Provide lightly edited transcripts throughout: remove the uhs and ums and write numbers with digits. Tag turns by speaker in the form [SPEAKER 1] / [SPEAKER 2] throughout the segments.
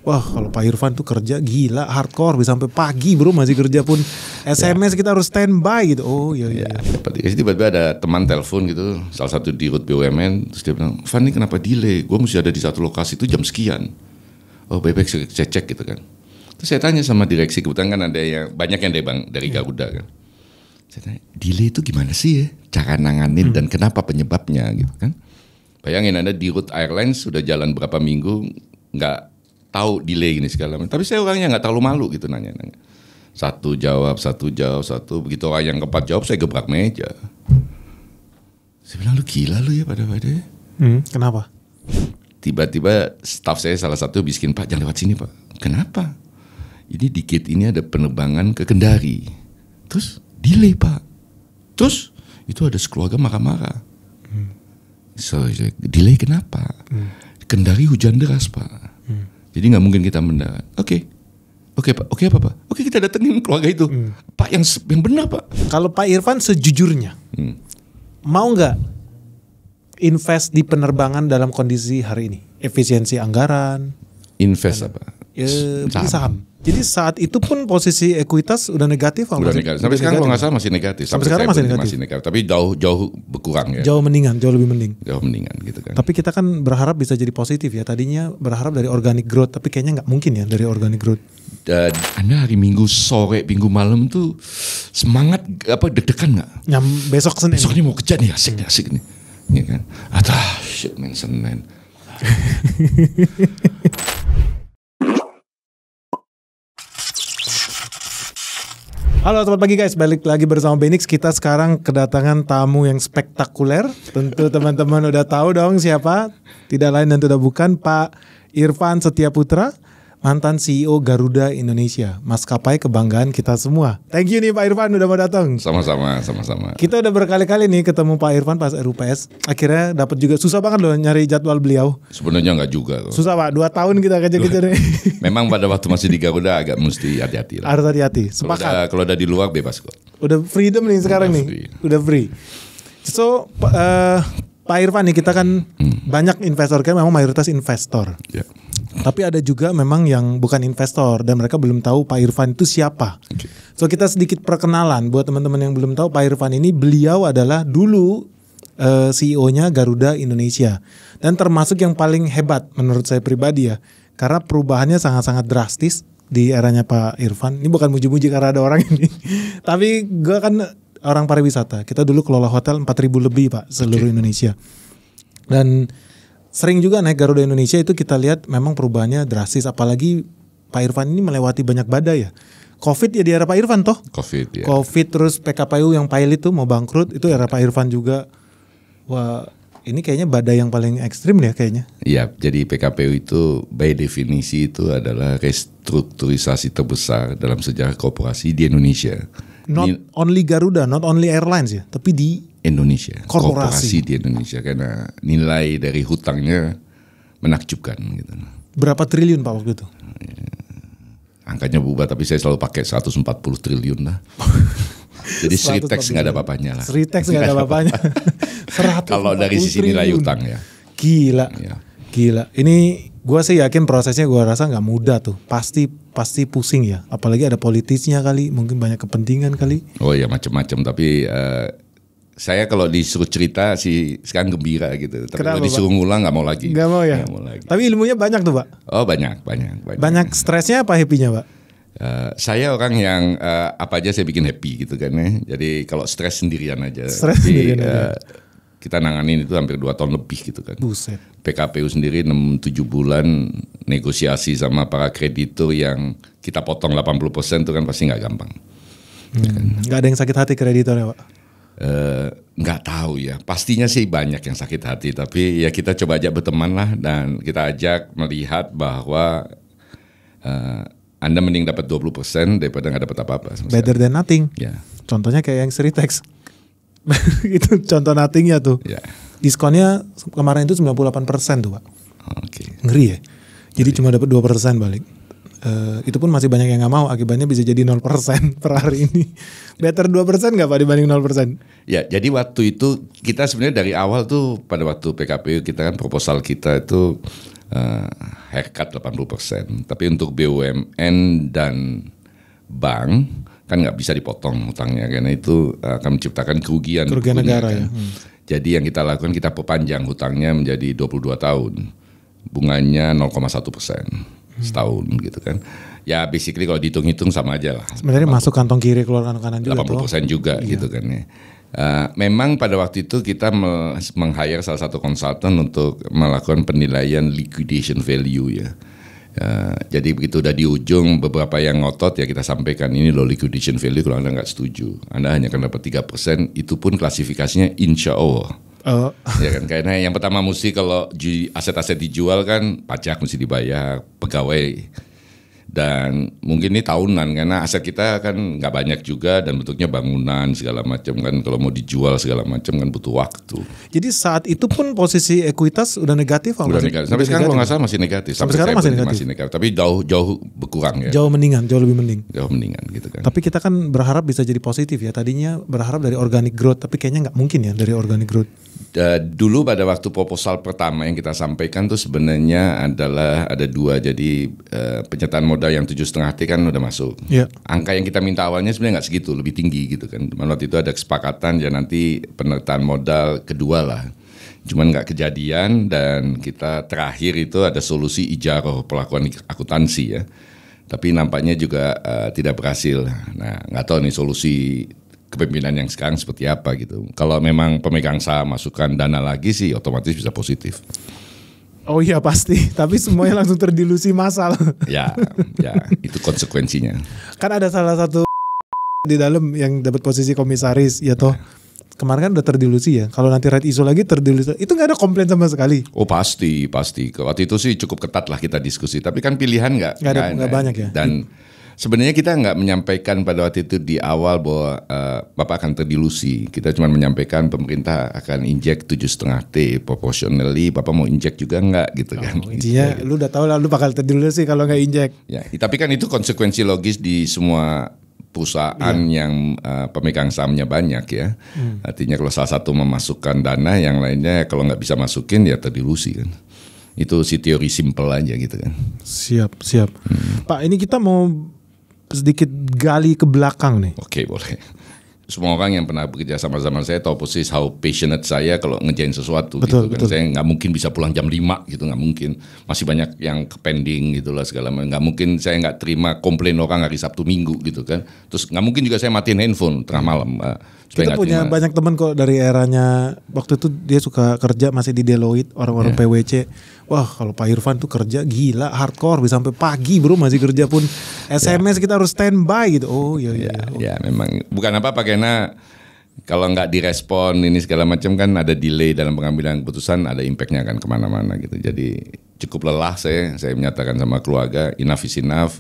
[SPEAKER 1] Wah kalau Pak Irfan tuh kerja gila hardcore bisa sampai pagi bro, masih kerja pun SMS kita harus standby gitu. Oh iya.
[SPEAKER 2] Tiba-tiba ada teman telepon gitu, salah satu di Dirut BUMN, terus dia bilang, Van ini kenapa delay? Gue mesti ada di satu lokasi itu jam sekian. Oh baik-baik saya cek gitu kan. Terus saya tanya sama direksi, kebetulan kan ada yang banyak yang dari Garuda kan. Saya tanya, delay itu gimana sih ya? Cara nanganin dan kenapa penyebabnya gitu kan? Bayangin Anda di Dirut Airlines sudah jalan berapa minggu nggak tahu delay gini segala macam. Tapi saya orangnya nggak terlalu malu gitu nanya. Satu jawab, begitu orang yang keempat jawab saya gebrak meja. Saya bilang lu gila lu ya pada.
[SPEAKER 1] Kenapa?
[SPEAKER 2] Tiba-tiba staff saya salah satu bisikin, Pak jangan lewat sini Pak. Kenapa? Ini dikit ini ada penerbangan ke Kendari. Terus delay Pak. Terus itu ada sekeluarga marah-marah. So, delay kenapa? Kendari hujan deras Pak. Jadi nggak mungkin kita mendarat. Oke Pak. Oke apa Pak? Oke kita datengin keluarga itu. Pak yang benar Pak.
[SPEAKER 1] Kalau Pak Irfan sejujurnya, mau nggak invest di penerbangan dalam kondisi hari ini? Efisiensi anggaran.
[SPEAKER 2] Invest apa?
[SPEAKER 1] Beli saham. Jadi saat itu pun posisi ekuitas udah negatif.
[SPEAKER 2] Udah negatif. Sampai sekarang kalau nggak salah masih negatif.
[SPEAKER 1] Sampai sekarang masih negatif.
[SPEAKER 2] Tapi jauh berkurang ya.
[SPEAKER 1] Jauh mendingan, jauh lebih mending.
[SPEAKER 2] Jauh mendingan gitu kan.
[SPEAKER 1] Tapi kita kan berharap bisa jadi positif ya. Tadinya berharap dari organic growth, tapi kayaknya nggak mungkin ya dari organic growth.
[SPEAKER 2] Anda hari Minggu sore, Minggu malam tuh semangat deg-degan nggak?
[SPEAKER 1] Besok Senin.
[SPEAKER 2] Besok ini mau kerja nih, asik nih. Ya kan? Shit man, Senin.
[SPEAKER 1] Halo selamat pagi guys, balik lagi bersama Benix. Kita sekarang kedatangan tamu yang spektakuler. Tentu teman-teman udah tahu dong siapa. Tidak lain dan tidak bukan Pak Irfan Setiaputra, mantan CEO Garuda Indonesia, maskapai kebanggaan kita semua. Thank you nih Pak Irfan udah mau datang.
[SPEAKER 2] Sama-sama.
[SPEAKER 1] Kita udah berkali-kali nih ketemu Pak Irfan pas RUPS. Akhirnya dapat juga, susah banget loh nyari jadwal beliau.
[SPEAKER 2] Sebenarnya nggak juga.
[SPEAKER 1] Susah Pak, 2 tahun kita kejar-kejar nih.
[SPEAKER 2] Memang pada waktu masih di Garuda agak mesti hati-hati lah.
[SPEAKER 1] Harus hati-hati, sepakat.
[SPEAKER 2] Kalau udah di luar bebas kok.
[SPEAKER 1] Udah freedom nih sekarang udah free. So Pak Irfan nih, kita kan banyak investor, kan memang mayoritas investor.
[SPEAKER 2] Ya.
[SPEAKER 1] Tapi ada juga memang yang bukan investor dan mereka belum tahu Pak Irfan itu siapa.
[SPEAKER 2] Okay.
[SPEAKER 1] So kita sedikit perkenalan buat teman-teman yang belum tahu. Pak Irfan ini, beliau adalah dulu CEO-nya Garuda Indonesia dan termasuk yang paling hebat menurut saya pribadi ya, karena perubahannya sangat-sangat drastis di eranya Pak Irfan. Ini bukan muji-muji karena ada orang ini, tapi gue kan orang pariwisata. Kita dulu kelola hotel 4.000 lebih Pak seluruh Indonesia. Dan sering juga naik Garuda Indonesia itu kita lihat memang perubahannya drastis. Apalagi Pak Irfan ini melewati banyak badai ya. Covid ya di era Pak Irfan toh.
[SPEAKER 2] Covid ya.
[SPEAKER 1] Covid terus PKPU yang pilot tuh mau bangkrut itu era Pak Irfan juga. Wah ini kayaknya badai yang paling ekstrim ya kayaknya.
[SPEAKER 2] Iya, jadi PKPU itu by definisi itu adalah restrukturisasi terbesar dalam sejarah korporasi di Indonesia.
[SPEAKER 1] Not only Garuda, not only airlines ya, tapi di
[SPEAKER 2] Indonesia.
[SPEAKER 1] Korporasi
[SPEAKER 2] di Indonesia, karena nilai dari hutangnya menakjubkan gitu.
[SPEAKER 1] Berapa triliun Pak waktu itu?
[SPEAKER 2] Angkanya berubah, tapi saya selalu pakai 140 triliun lah. Jadi Sritex nggak ada apa-apanya lah.
[SPEAKER 1] Sritex nggak ada apa-apanya.
[SPEAKER 2] Kalau dari sisi nilai utang ya.
[SPEAKER 1] Gila. Ini gue sih yakin prosesnya, gue rasa nggak mudah tuh. Pasti pusing ya. Apalagi ada politisnya kali, mungkin banyak kepentingan kali.
[SPEAKER 2] Oh ya macam-macam. Tapi saya kalau disuruh cerita sih sekarang gembira gitu. Tapi kalau disuruh ngulang nggak mau lagi.
[SPEAKER 1] Nggak mau ya. Tapi ilmunya banyak tuh Pak.
[SPEAKER 2] Oh banyak.
[SPEAKER 1] Banyak stresnya apa happy-nya Pak?
[SPEAKER 2] Saya orang yang apa aja saya bikin happy gitu kan ya. Jadi kalau stres sendirian aja. Kita nanganin itu hampir 2 tahun lebih gitu kan.
[SPEAKER 1] Buset.
[SPEAKER 2] PKPU sendiri 6-7 bulan negosiasi sama para kreditur yang kita potong 80% itu kan pasti nggak gampang.
[SPEAKER 1] Nggak ada yang sakit hati kreditor ya Pak?
[SPEAKER 2] Nggak tahu ya. Pastinya sih banyak yang sakit hati. Tapi ya kita coba ajak berteman lah. Dan kita ajak melihat bahwa Anda mending dapat 20% daripada nggak dapat apa-apa.
[SPEAKER 1] Better than nothing.
[SPEAKER 2] Ya.
[SPEAKER 1] Contohnya kayak yang Sritex. Itu contoh nothingnya tuh.
[SPEAKER 2] Ya.
[SPEAKER 1] Diskonnya kemarin itu 98% tuh Pak.
[SPEAKER 2] Okay.
[SPEAKER 1] Ngeri ya. Jadi cuma dapat 2% balik. Itu pun masih banyak yang nggak mau. Akibatnya bisa jadi 0% per hari ini. Better 2% nggak Pak dibanding 0%?
[SPEAKER 2] Ya, jadi waktu itu kita sebenarnya dari awal tuh pada waktu PKPU kita kan proposal kita itu haircut 80%. Tapi untuk BUMN dan bank kan nggak bisa dipotong hutangnya karena itu akan menciptakan kerugian
[SPEAKER 1] negara
[SPEAKER 2] kan.
[SPEAKER 1] ya.
[SPEAKER 2] Jadi yang kita lakukan kita perpanjang hutangnya menjadi 22 tahun, bunganya 0,1% setahun gitu kan. Ya basically kalau dihitung-hitung sama aja lah.
[SPEAKER 1] Sebenarnya masuk kantong kiri keluar kantong kanan juga
[SPEAKER 2] 80% juga gitu kan ya. Memang pada waktu itu kita meng-hire salah satu konsultan untuk melakukan penilaian liquidation value ya. Jadi begitu udah di ujung beberapa yang ngotot ya kita sampaikan ini loh liquidation value kalau Anda nggak setuju. Anda hanya akan dapat 3%, itu pun klasifikasinya insya Allah. Ya kan, karena yang pertama mesti kalau aset-aset dijual kan pajak mesti dibayar, pegawai. Dan mungkin ini tahunan karena aset kita kan nggak banyak juga dan bentuknya bangunan segala macam kan, kalau mau dijual segala macam kan butuh waktu.
[SPEAKER 1] Jadi saat itu pun posisi ekuitas udah negatif?
[SPEAKER 2] Udah negatif. Sampai sekarang kalau nggak salah masih negatif.
[SPEAKER 1] Sampai sekarang masih negatif.
[SPEAKER 2] Tapi jauh berkurang ya.
[SPEAKER 1] Jauh mendingan, jauh lebih mending.
[SPEAKER 2] Jauh mendingan gitu kan.
[SPEAKER 1] Tapi kita kan berharap bisa jadi positif ya. Tadinya berharap dari organic growth, tapi kayaknya nggak mungkin ya dari organic growth.
[SPEAKER 2] Dulu pada waktu proposal pertama yang kita sampaikan tuh sebenarnya adalah ada dua. Jadi penyertaan modal yang 7,5 T kan udah masuk. Yeah. Angka yang kita minta awalnya sebenarnya nggak segitu, lebih tinggi gitu kan. Waktu itu ada kesepakatan ya nanti penyertaan modal kedua lah. Cuman nggak kejadian dan kita terakhir itu ada solusi ijaroh pelakuan akuntansi ya. Tapi nampaknya juga tidak berhasil. Nah nggak tahu nih solusi kepemimpinan yang sekarang seperti apa gitu. Kalau memang pemegang saham masukkan dana lagi sih otomatis bisa positif.
[SPEAKER 1] Oh iya pasti, tapi semuanya langsung terdilusi massal.
[SPEAKER 2] Ya itu konsekuensinya.
[SPEAKER 1] Kan ada salah satu di dalam yang dapat posisi komisaris ya toh. Kemarin kan udah terdilusi ya. Kalau nanti right issue lagi terdilusi, itu nggak ada komplain sama sekali.
[SPEAKER 2] Oh pasti. Waktu itu sih cukup ketat lah kita diskusi. Tapi kan pilihan nggak
[SPEAKER 1] banyak ya.
[SPEAKER 2] Dan sebenarnya kita nggak menyampaikan pada waktu itu di awal bahwa Bapak akan terdilusi. Kita cuma menyampaikan pemerintah akan injek 7,5 T proportionally. Bapak mau injek juga nggak gitu kan?
[SPEAKER 1] Intinya
[SPEAKER 2] gitu.
[SPEAKER 1] Lu udah tahu lah lu bakal terdilusi kalau nggak injek.
[SPEAKER 2] Ya, tapi kan itu konsekuensi logis di semua perusahaan yang pemegang sahamnya banyak ya. Artinya kalau salah satu memasukkan dana, yang lainnya kalau nggak bisa masukin ya terdilusi kan. Itu si teori simple aja gitu kan.
[SPEAKER 1] Siap. Pak, ini kita mau sedikit gali ke belakang nih.
[SPEAKER 2] Oke, boleh. Semua orang yang pernah bekerja sama-sama saya tahu persis how passionate saya kalau ngerjain sesuatu.
[SPEAKER 1] Betul.
[SPEAKER 2] Saya nggak mungkin bisa pulang jam 5 gitu, nggak mungkin. Masih banyak yang pending gitulah segala macam. Nggak mungkin saya nggak terima komplain orang hari Sabtu Minggu gitu kan. Terus nggak mungkin juga saya matiin handphone tengah malam.
[SPEAKER 1] Kita punya banyak teman kok dari eranya waktu itu dia suka kerja masih di Deloitte, orang-orang PwC. Wah kalau Pak Irfan tuh kerja gila, hardcore bisa sampai pagi bro, masih kerja pun SMS kita harus standby gitu. Oh iya.
[SPEAKER 2] Ya memang bukan apa-apa karena kalau nggak direspon ini segala macam kan ada delay dalam pengambilan keputusan, ada impactnya kan kemana-mana gitu. Jadi cukup lelah saya menyatakan sama keluarga enough is enough.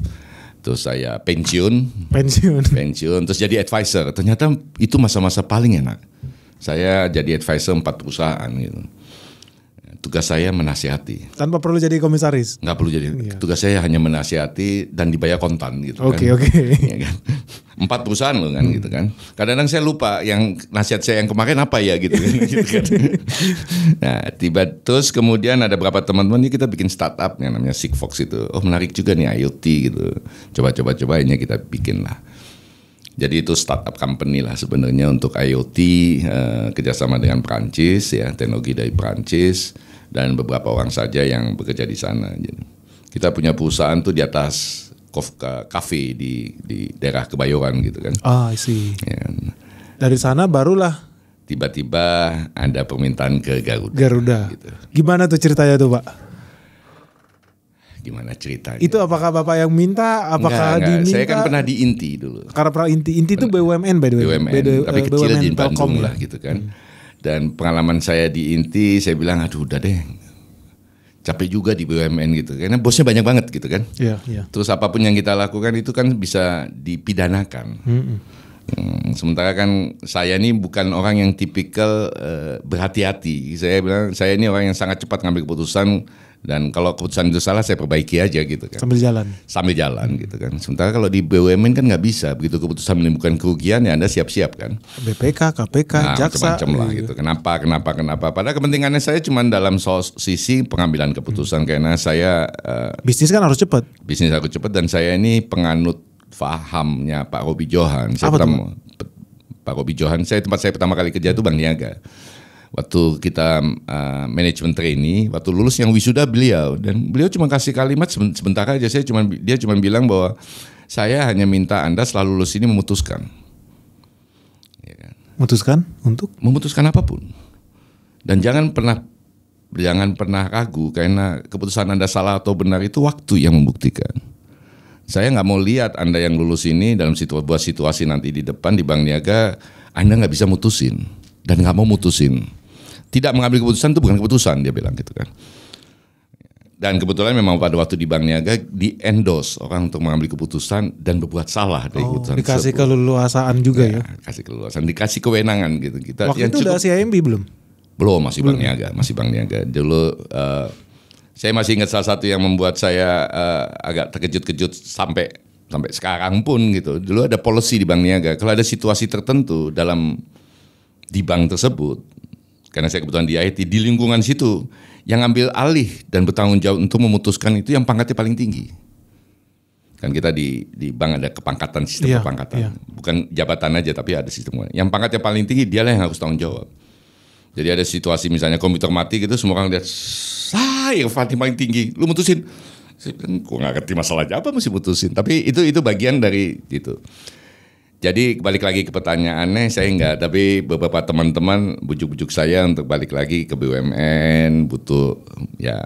[SPEAKER 2] Terus saya pensiun, terus jadi advisor. Ternyata itu masa-masa paling enak. Saya jadi advisor 4 perusahaan gitu. Tugas saya menasihati.
[SPEAKER 1] Tanpa perlu jadi komisaris?
[SPEAKER 2] Nggak perlu jadi. Iya. Tugas saya hanya menasihati dan dibayar kontan gitu
[SPEAKER 1] Oke.
[SPEAKER 2] Ya kan? 4 perusahaan loh kan gitu kan. Kadang-kadang saya lupa yang nasihat saya yang kemarin apa ya gitu kan. Nah terus kemudian ada beberapa teman-teman ini kita bikin startup yang namanya Sigfox itu. Oh menarik juga nih IoT gitu. Coba ini kita bikin lah. Jadi itu startup company lah sebenarnya untuk IoT, kerjasama dengan Prancis ya, teknologi dari Prancis dan beberapa orang saja yang bekerja di sana. Jadi, kita punya perusahaan tuh di atas kafe di daerah Kebayoran gitu kan.
[SPEAKER 1] I see.
[SPEAKER 2] Ya.
[SPEAKER 1] Dari sana barulah
[SPEAKER 2] tiba-tiba ada permintaan ke
[SPEAKER 1] Garuda.
[SPEAKER 2] Gitu.
[SPEAKER 1] Gimana tuh ceritanya tuh Pak?
[SPEAKER 2] Gimana ceritanya?
[SPEAKER 1] Itu apakah Bapak yang minta? Apakah
[SPEAKER 2] Enggak.
[SPEAKER 1] diminta?
[SPEAKER 2] Saya kan pernah di Inti dulu.
[SPEAKER 1] Karena pernah Inti itu BUMN by the way.
[SPEAKER 2] BUMN, tapi kecil di Bandung lah gitu kan. Dan pengalaman saya di Inti, saya bilang aduh udah deh. Capek juga di BUMN gitu. Karena bosnya banyak banget gitu kan.
[SPEAKER 1] Iya.
[SPEAKER 2] Terus apapun yang kita lakukan itu kan bisa dipidanakan. Sementara kan saya ini bukan orang yang tipikal berhati-hati. Saya bilang saya ini orang yang sangat cepat ngambil keputusan Dan kalau keputusan itu salah, saya perbaiki aja gitu kan. Sambil jalan gitu kan. Sementara kalau di BUMN kan nggak bisa. Begitu keputusan menimbulkan kerugian ya Anda siap-siap kan.
[SPEAKER 1] BPK, KPK, jaksa.
[SPEAKER 2] Macam-macam lah gitu. Kenapa. Padahal kepentingannya saya cuma dalam sisi pengambilan keputusan. Karena saya...
[SPEAKER 1] bisnis kan harus cepat.
[SPEAKER 2] Bisnis harus cepat dan saya ini penganut fahamnya Pak Robi Johan. Pak Robi Johan, tempat saya pertama kali kerja itu Bank Niaga. Waktu kita manajemen trainee, waktu lulus yang wisuda beliau, dan beliau cuma kasih kalimat sebentar aja. Dia cuma bilang bahwa saya hanya minta Anda selalu lulus ini memutuskan. Ya kan? Memutuskan apapun. Dan jangan pernah ragu karena keputusan Anda salah atau benar itu waktu yang membuktikan. Saya nggak mau lihat Anda yang lulus ini dalam situasi nanti di depan di Bank Niaga, Anda nggak bisa mutusin dan nggak mau mutusin. Tidak mengambil keputusan itu bukan keputusan, dia bilang gitu kan. Dan kebetulan memang pada waktu di Bank Niaga di-endorse orang untuk mengambil keputusan dan berbuat salah dari keputusan
[SPEAKER 1] dikasih keleluasaan juga ya.
[SPEAKER 2] Kasih keleluasaan, dikasih kewenangan gitu.
[SPEAKER 1] Waktu itu udah CIMB belum?
[SPEAKER 2] Belum, masih Bank Niaga. Dulu saya masih ingat salah satu yang membuat saya agak terkejut-kejut sampai sekarang pun gitu. Dulu ada policy di Bank Niaga, kalau ada situasi tertentu di bank tersebut, karena saya kebetulan di IT, di lingkungan situ, yang ambil alih dan bertanggung jawab untuk memutuskan itu yang pangkatnya paling tinggi. Kan kita di bank ada kepangkatan, sistem kepangkatan. Iya. Bukan jabatan aja, tapi ada sistem. Yang pangkatnya paling tinggi, dialah yang harus tanggung jawab. Jadi ada situasi misalnya komputer mati gitu, semua orang lihat, Irfan paling tinggi, lu mutusin. Saya bilang, gue gak ngerti masalahnya apa mesti mutusin. Tapi itu bagian dari itu. Jadi balik lagi ke pertanyaannya, saya enggak, tapi beberapa teman-teman bujuk-bujuk saya untuk balik lagi ke BUMN, butuh ya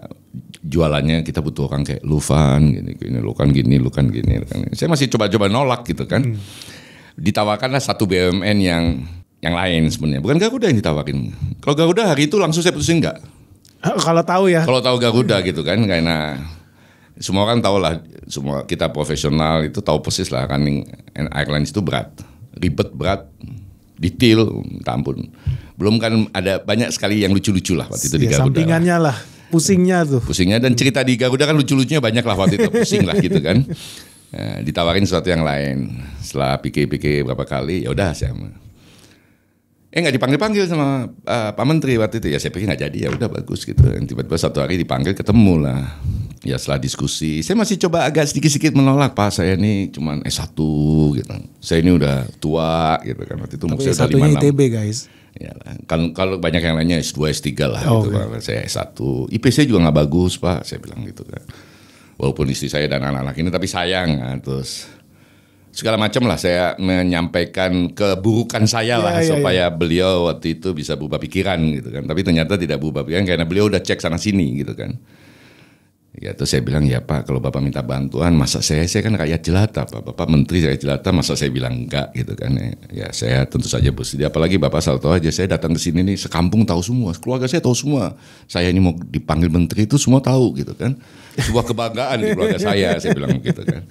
[SPEAKER 2] jualannya kita butuh orang kayak Lufan, gini, lu kan gini. Saya masih coba-coba nolak gitu kan. Ditawarkanlah satu BUMN yang lain sebenarnya, bukan Garuda yang ditawarin. Kalau Garuda hari itu langsung saya putusin enggak.
[SPEAKER 1] Kalau tahu ya.
[SPEAKER 2] Kalau tahu Garuda gitu kan, karena semua orang tahu lah, semua kita profesional itu tahu persis lah, running airlines itu berat, ribet, berat, detail, minta ampun. Belum kan ada banyak sekali yang lucu-lucu lah waktu itu di Garuda.
[SPEAKER 1] Sampingannya lah, pusingnya tuh.
[SPEAKER 2] Pusingnya dan cerita di Garuda kan lucu-lucunya banyak lah waktu itu, pusing lah gitu kan. Nah, ditawarin sesuatu yang lain. Setelah pikir-pikir berapa kali, ya udah saya nggak dipanggil sama Pak Menteri waktu itu. Ya saya pikir nggak jadi, ya udah bagus gitu. Dan tiba-tiba satu hari dipanggil, ketemu lah. Ya setelah diskusi, saya masih coba agak sedikit-sedikit menolak, Pak, saya ini cuma S1 gitu. Saya ini udah tua gitu kan. Waktu itu
[SPEAKER 1] tapi saya udah 56. ITB guys.
[SPEAKER 2] Ya, kalau banyak yang lainnya S2, S3 lah gitu. Okay. Saya S1. IP saya juga nggak bagus, Pak, saya bilang gitu kan. Walaupun istri saya dan anak-anak ini, tapi sayang. Terus segala macam lah saya menyampaikan keburukan saya lah supaya beliau waktu itu bisa berubah pikiran gitu kan. Tapi ternyata tidak berubah pikiran karena beliau udah cek sana sini gitu kan. Ya terus saya bilang, ya Pak, kalau Bapak minta bantuan, masa saya kan rakyat jelata, Pak. Bapak menteri rakyat jelata, masa saya bilang enggak gitu kan. Ya saya tentu saja bersedia, apalagi Bapak asal tahu aja, saya datang ke sini nih, sekampung tahu semua, keluarga saya tahu semua. Saya ini mau dipanggil menteri itu semua tahu gitu kan. Sebuah kebanggaan di keluarga saya bilang gitu kan.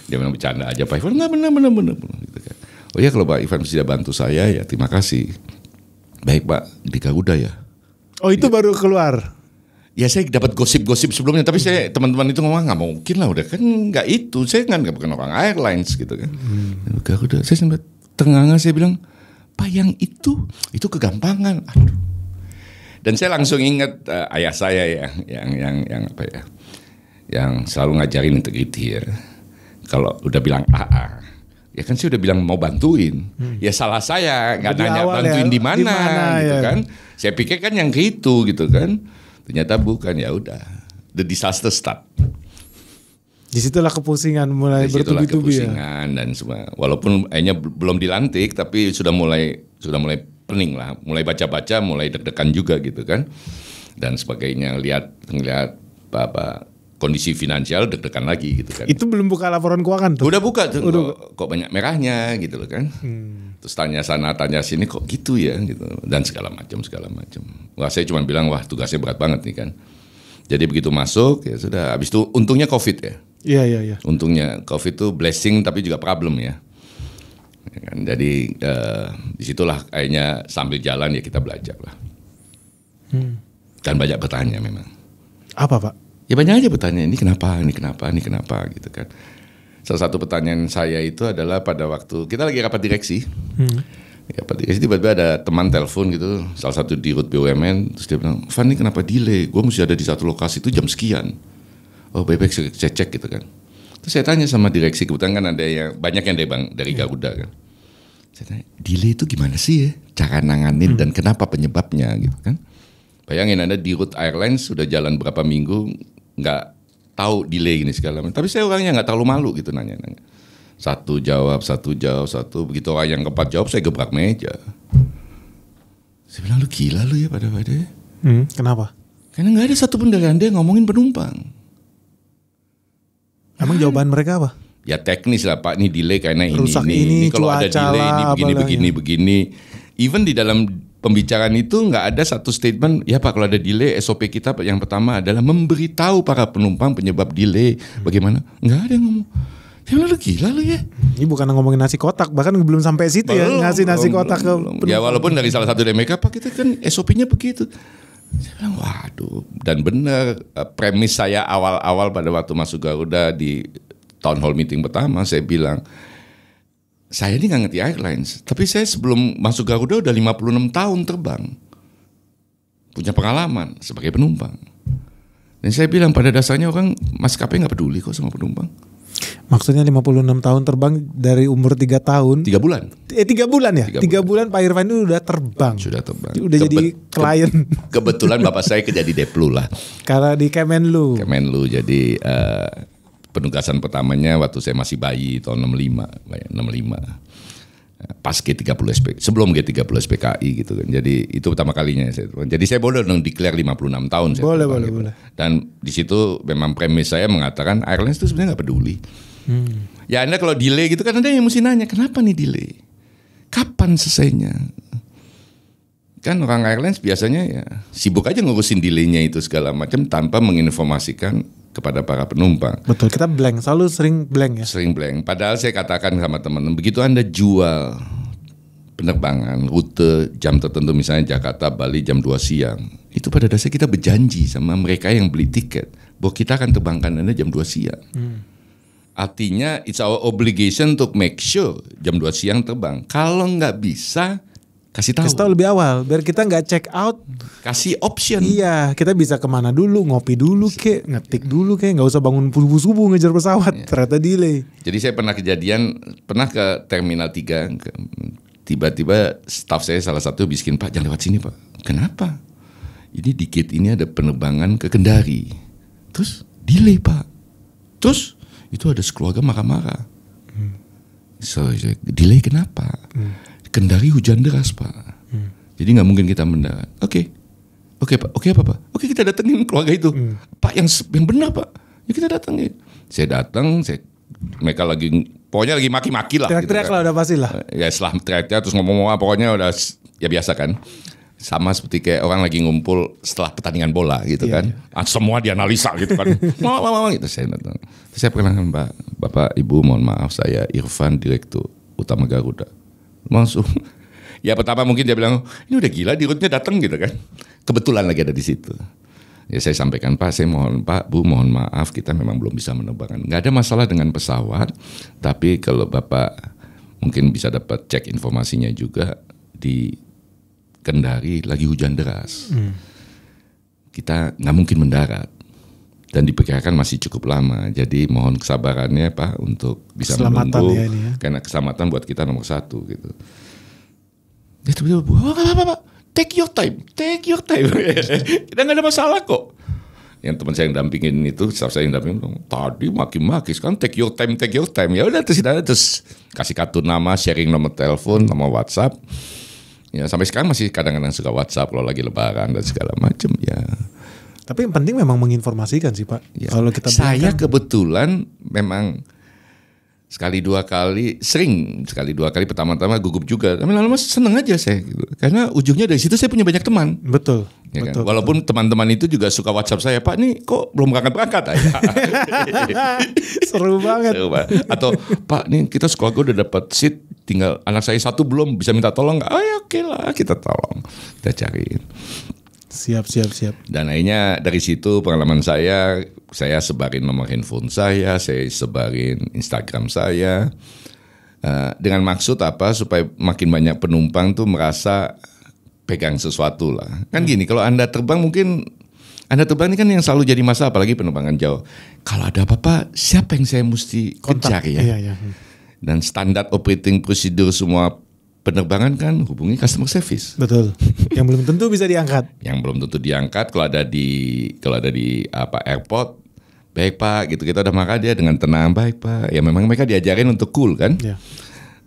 [SPEAKER 2] Dia bilang bercanda aja, Pak Irfan, enggak benar gitu kan. Oh ya, kalau Pak Irfan sudah bantu saya, ya terima kasih. Baik Pak, di Garuda ya.
[SPEAKER 1] Oh itu ya. Baru keluar.
[SPEAKER 2] Ya saya dapat gosip-gosip sebelumnya, tapi saya teman-teman itu ngomong nggak mungkin lah, udah kan nggak itu, saya kan nggak bukan orang airlines gitu kan. Garuda, saya sempat tengah-tengah, saya bilang, Pak yang itu kegampangan. Aduh. Dan saya langsung ingat ayah saya ya, yang apa ya, yang selalu ngajarin integriti ya. Kalau udah bilang AA, ya kan saya udah bilang mau bantuin, ya salah saya nggak nanya bantuin ya, di mana gitu ya. Kan. Saya pikir kan yang gitu kan. Ternyata bukan, ya udah. The disaster start.
[SPEAKER 1] Disitulah kepusingan mulai bertubi-tubi ya.
[SPEAKER 2] Dan semua. Walaupun akhirnya belum dilantik, tapi sudah mulai pening lah. Mulai baca-baca, mulai deg-degan juga gitu kan. Dan sebagainya, ngelihat apa kondisi finansial, deg-degan lagi gitu kan.
[SPEAKER 1] Itu belum buka laporan keuangan tuh?
[SPEAKER 2] Udah buka tuh. Kok banyak merahnya gitu loh kan. Terus tanya sana, tanya sini, kok gitu ya gitu. Dan segala macam. Wah saya cuma bilang, wah tugasnya berat banget nih kan. Jadi begitu masuk, ya sudah. Habis itu untungnya COVID ya.
[SPEAKER 1] Iya.
[SPEAKER 2] Untungnya COVID itu blessing tapi juga problem ya. Jadi disitulah kayaknya sambil jalan ya kita belajar lah. Dan banyak bertanya memang.
[SPEAKER 1] Apa Pak?
[SPEAKER 2] Ya banyak aja pertanyaan, ini kenapa gitu kan. Salah satu pertanyaan saya itu adalah pada waktu kita lagi rapat direksi. Rapat direksi tiba-tiba ada teman telepon gitu, salah satu di Rut BUMN, terus dia bilang, "Van, ini kenapa delay? Gue mesti ada di satu lokasi itu jam sekian." Oh, baik-baik saya cek gitu kan. Terus saya tanya sama direksi, kebetulan kan ada yang banyak yang dari Garuda kan. Saya tanya, delay itu gimana sih ya? Cara nanganin dan kenapa penyebabnya gitu kan? Bayangin Anda di Rut Airlines sudah jalan berapa minggu nggak tahu delay ini segala macam. Tapi saya orangnya nggak terlalu malu gitu nanya. Satu jawab, begitu orang yang keempat jawab saya gebrak meja. Saya bilang, lu gila lu ya pada.
[SPEAKER 1] Kenapa?
[SPEAKER 2] Karena nggak ada satupun dari Anda yang ngomongin penumpang.
[SPEAKER 1] Emang jawaban mereka apa?
[SPEAKER 2] Ya teknis lah Pak, ini delay karena
[SPEAKER 1] rusak
[SPEAKER 2] ini kalau ada delay
[SPEAKER 1] lah,
[SPEAKER 2] ini begini. Even di dalam pembicaraan itu nggak ada satu statement, ya Pak kalau ada delay SOP kita yang pertama adalah memberitahu para penumpang penyebab delay. Bagaimana? Nggak ada yang ngomong. Ya lu gila lu ya. Ini
[SPEAKER 1] bukan ngomongin nasi kotak, bahkan belum sampai situ ya ngasih nasi kotak ke penumpang.
[SPEAKER 2] Ya walaupun dari salah satu dari mereka, Pak kita kan SOP-nya begitu. Saya bilang waduh, dan benar premis saya awal-awal pada waktu masuk Garuda di town hall meeting pertama saya bilang, saya ini nggak ngerti airlines, tapi saya sebelum masuk Garuda udah 56 tahun terbang, punya pengalaman sebagai penumpang. Dan saya bilang pada dasarnya orang maskapai nggak peduli kok sama penumpang.
[SPEAKER 1] Maksudnya 56 tahun terbang dari umur 3 tahun.
[SPEAKER 2] 3 bulan.
[SPEAKER 1] 3 bulan ya? 3 bulan Pak Irfan itu udah terbang.
[SPEAKER 2] Sudah terbang.
[SPEAKER 1] Udah jadi klien.
[SPEAKER 2] Kebetulan bapak saya kerja di Deplu lah.
[SPEAKER 1] Karena di Kemenlu.
[SPEAKER 2] Jadi penugasan pertamanya waktu saya masih bayi tahun 65. Pas G30 SP, sebelum G30 SPKI gitu kan. Jadi itu pertama kalinya saya. Jadi saya boleh dong declare 56 tahun saya.
[SPEAKER 1] Boleh.
[SPEAKER 2] Dan di situ memang premis saya mengatakan airlines itu sebenarnya nggak peduli. Ya Anda kalau delay gitu kan Anda yang mesti nanya, kenapa nih delay? Kapan selesainya? Kan orang airlines biasanya ya sibuk aja ngurusin delaynya itu segala macam tanpa menginformasikan kepada para penumpang.
[SPEAKER 1] Betul, kita blank, selalu sering blank ya.
[SPEAKER 2] Sering blank. Padahal saya katakan sama teman-teman, begitu Anda jual penerbangan, rute jam tertentu misalnya Jakarta, Bali jam 2 siang, itu pada dasarnya kita berjanji sama mereka yang beli tiket bahwa kita akan terbangkan Anda jam 2 siang. Artinya it's our obligation to make sure jam 2 siang terbang. Kalau nggak bisa, kasih tahu
[SPEAKER 1] lebih awal biar kita nggak check out,
[SPEAKER 2] kasih option.
[SPEAKER 1] Iya, kita bisa kemana dulu, ngopi dulu kek, ngetik dulu kek, nggak usah bangun subuh ngejar pesawat. Ternyata delay.
[SPEAKER 2] Jadi saya pernah ke Terminal 3, tiba-tiba staff saya salah satu bisikin, Pak jangan lewat sini Pak. Kenapa? Ini dikit ini ada penerbangan ke Kendari, terus delay Pak. Terus itu ada sekeluarga marah-marah. So delay kenapa? Kendari hujan deras Pak, jadi nggak mungkin kita mendarat. Oke Pak, oke apa Pak? Oke kita datengin keluarga itu, Pak yang benar Pak, ya kita datengin. Saya datang, mereka pokoknya lagi maki-maki lah.
[SPEAKER 1] Teriak-teriak
[SPEAKER 2] gitu kan.
[SPEAKER 1] lah udah pasti lah.
[SPEAKER 2] Ya setelah teriak-teriak terus ngomong-ngomong pokoknya udah ya biasa kan. Sama seperti kayak orang lagi ngumpul setelah pertandingan bola gitu kan. Semua dianalisa gitu kan. Mama gitu saya datang. Saya perkenalkan Bapak Ibu mohon maaf saya Irfan Direktur Utama Garuda. Langsung ya pertama mungkin dia bilang ini udah gila di rute datang gitu kan, kebetulan lagi ada di situ. Ya saya sampaikan Pak, saya mohon Pak Bu mohon maaf kita memang belum bisa menerbangkan, nggak ada masalah dengan pesawat, tapi kalau Bapak mungkin bisa dapat cek informasinya juga di Kendari lagi hujan deras, kita nggak mungkin mendarat dan diperkirakan masih cukup lama, jadi mohon kesabarannya Pak untuk bisa menunggu ya ini ya. Karena keselamatan buat kita nomor 1 gitu. Itu apa take your time kita nggak ada masalah kok. Yang teman saya yang dampingin itu, staff saya yang dampingin tadi maki-maki, sekarang take your time ya udah terus kasih kartu nama, sharing nomor telepon, nomor WhatsApp. Ya sampai sekarang masih kadang-kadang suka WhatsApp kalau lagi lebaran dan segala macam ya.
[SPEAKER 1] Tapi yang penting memang menginformasikan sih Pak.
[SPEAKER 2] Ya.
[SPEAKER 1] Kalau kita
[SPEAKER 2] saya kebetulan memang sekali dua kali pertama-tama gugup juga. Tapi lama-lama seneng aja saya gitu. Karena ujungnya dari situ saya punya banyak teman.
[SPEAKER 1] Betul.
[SPEAKER 2] Ya
[SPEAKER 1] betul
[SPEAKER 2] kan? Walaupun teman-teman itu juga suka WhatsApp saya, Pak nih kok belum berangkat ya.
[SPEAKER 1] Seru banget.
[SPEAKER 2] Atau Pak nih kita sekolah gue udah dapat seat, tinggal anak saya 1 belum bisa minta tolong nggak? Oh ya oke lah kita tolong, kita cariin.
[SPEAKER 1] Siap.
[SPEAKER 2] Dan akhirnya dari situ pengalaman saya sebarin nomor handphone saya sebarin Instagram saya. Dengan maksud apa? Supaya makin banyak penumpang tuh merasa pegang sesuatu lah. Kan gini, kalau Anda terbang ini kan yang selalu jadi masalah, apalagi penerbangan jauh. Kalau ada apa-apa, siapa yang saya mesti kejar ya?
[SPEAKER 1] Iya.
[SPEAKER 2] Dan standar operating procedure semua penerbangan kan hubungi customer service.
[SPEAKER 1] Betul. Yang belum tentu bisa diangkat.
[SPEAKER 2] Yang belum tentu diangkat kalau ada di airport, baik Pak, gitu kita udah marah dia dengan tenang, baik Pak. Ya memang mereka diajarin untuk cool kan. Ya.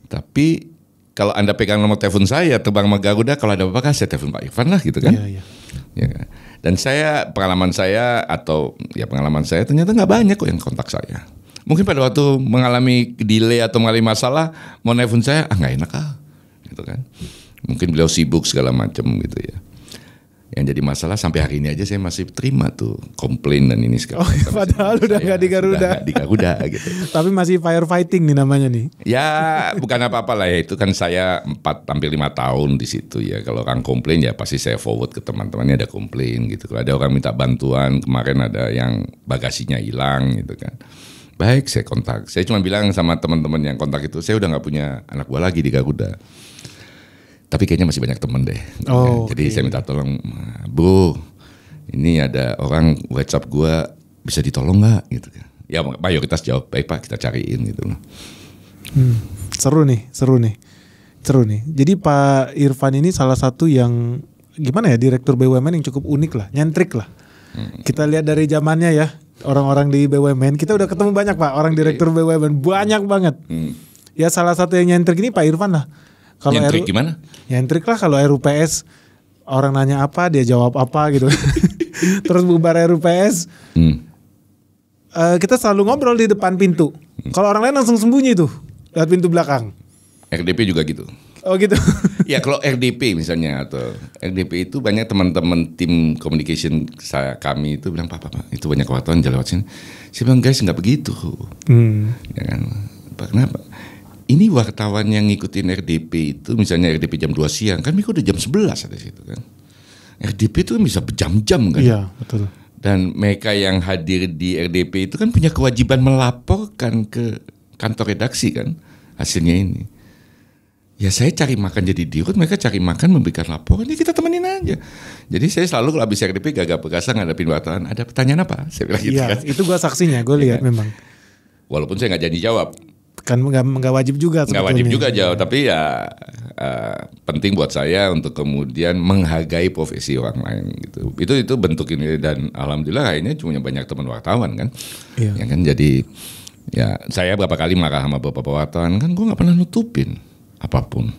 [SPEAKER 2] Tapi kalau Anda pegang nomor telepon saya terbang sama Garuda, kalau ada apa-apa saya telepon Pak Irfan lah gitu kan. Iya. Ya. Dan pengalaman saya ternyata nggak banyak kok yang kontak saya. Mungkin pada waktu mengalami delay atau mengalami masalah, mau nelfon saya, nggak enak gitu kan. Mungkin beliau sibuk segala macam gitu ya. Yang jadi masalah sampai hari ini aja saya masih terima tuh komplain dan ini segala macam.
[SPEAKER 1] Padahal udah nggak di Garuda.
[SPEAKER 2] Nggak di Garuda gitu.
[SPEAKER 1] Tapi masih firefighting nih namanya nih.
[SPEAKER 2] Ya bukan apa-apa lah ya, itu kan saya 4-5 tahun di situ ya. Kalau orang komplain ya pasti saya forward ke teman-temannya ada komplain gitu. Kalau ada orang minta bantuan, kemarin ada yang bagasinya hilang gitu kan. Baik, saya kontak. Saya cuma bilang sama teman-teman yang kontak itu, saya udah nggak punya anak buah lagi di Garuda. Tapi kayaknya masih banyak teman deh. Jadi saya minta tolong, Bu, ini ada orang WhatsApp gua, bisa ditolong nggak? Gitu. Ya mayoritas jawab, baik Pak, kita cariin gitu loh.
[SPEAKER 1] Seru nih. Jadi Pak Irfan ini salah satu yang gimana ya, direktur BUMN yang cukup unik lah, nyentrik lah. Kita lihat dari zamannya ya, orang-orang di BUMN, kita udah ketemu banyak Pak, orang direktur BUMN banyak banget. Ya salah satu yang nyentrik ini Pak Irfan lah. Kalau
[SPEAKER 2] nyentrik gimana?
[SPEAKER 1] Nyentrik lah kalau RUPS, orang nanya apa dia jawab apa gitu. Terus bubar RUPS, kita selalu ngobrol di depan pintu. Kalau orang lain langsung sembunyi tuh lewat pintu belakang.
[SPEAKER 2] RDP juga gitu.
[SPEAKER 1] Oh gitu.
[SPEAKER 2] Ya kalau RDP misalnya, atau RDP itu banyak teman-teman tim communication kami itu bilang, Pak, itu banyak wartawan jalan lewat sini. Saya bilang, guys nggak begitu. Ya kan? Pak, kenapa? Ini wartawan yang ngikutin RDP itu, misalnya RDP jam 2 siang, kan mereka udah jam 11 ada situ kan. RDP itu kan bisa berjam-jam kan.
[SPEAKER 1] Iya, betul.
[SPEAKER 2] Dan mereka yang hadir di RDP itu kan punya kewajiban melaporkan ke kantor redaksi kan hasilnya ini. Ya saya cari makan jadi dirut, mereka cari makan memberikan laporan, ya kita temenin aja. Jadi saya selalu kalau habis RDP gagap perkasa ngadepin wartawan, ada pertanyaan apa? Saya bilang gitu kan.
[SPEAKER 1] Itu gue saksinya, gue lihat memang.
[SPEAKER 2] Walaupun saya nggak janji jawab.
[SPEAKER 1] Kan nggak wajib juga sebetulnya.
[SPEAKER 2] Nggak wajib juga jawab, tapi ya penting buat saya untuk kemudian menghargai profesi orang lain gitu. Itu bentuk ini, dan alhamdulillah akhirnya cuma banyak teman wartawan kan. Iya. Ya kan, jadi ya saya berapa kali marah sama beberapa wartawan kan, gue nggak pernah nutupin apapun.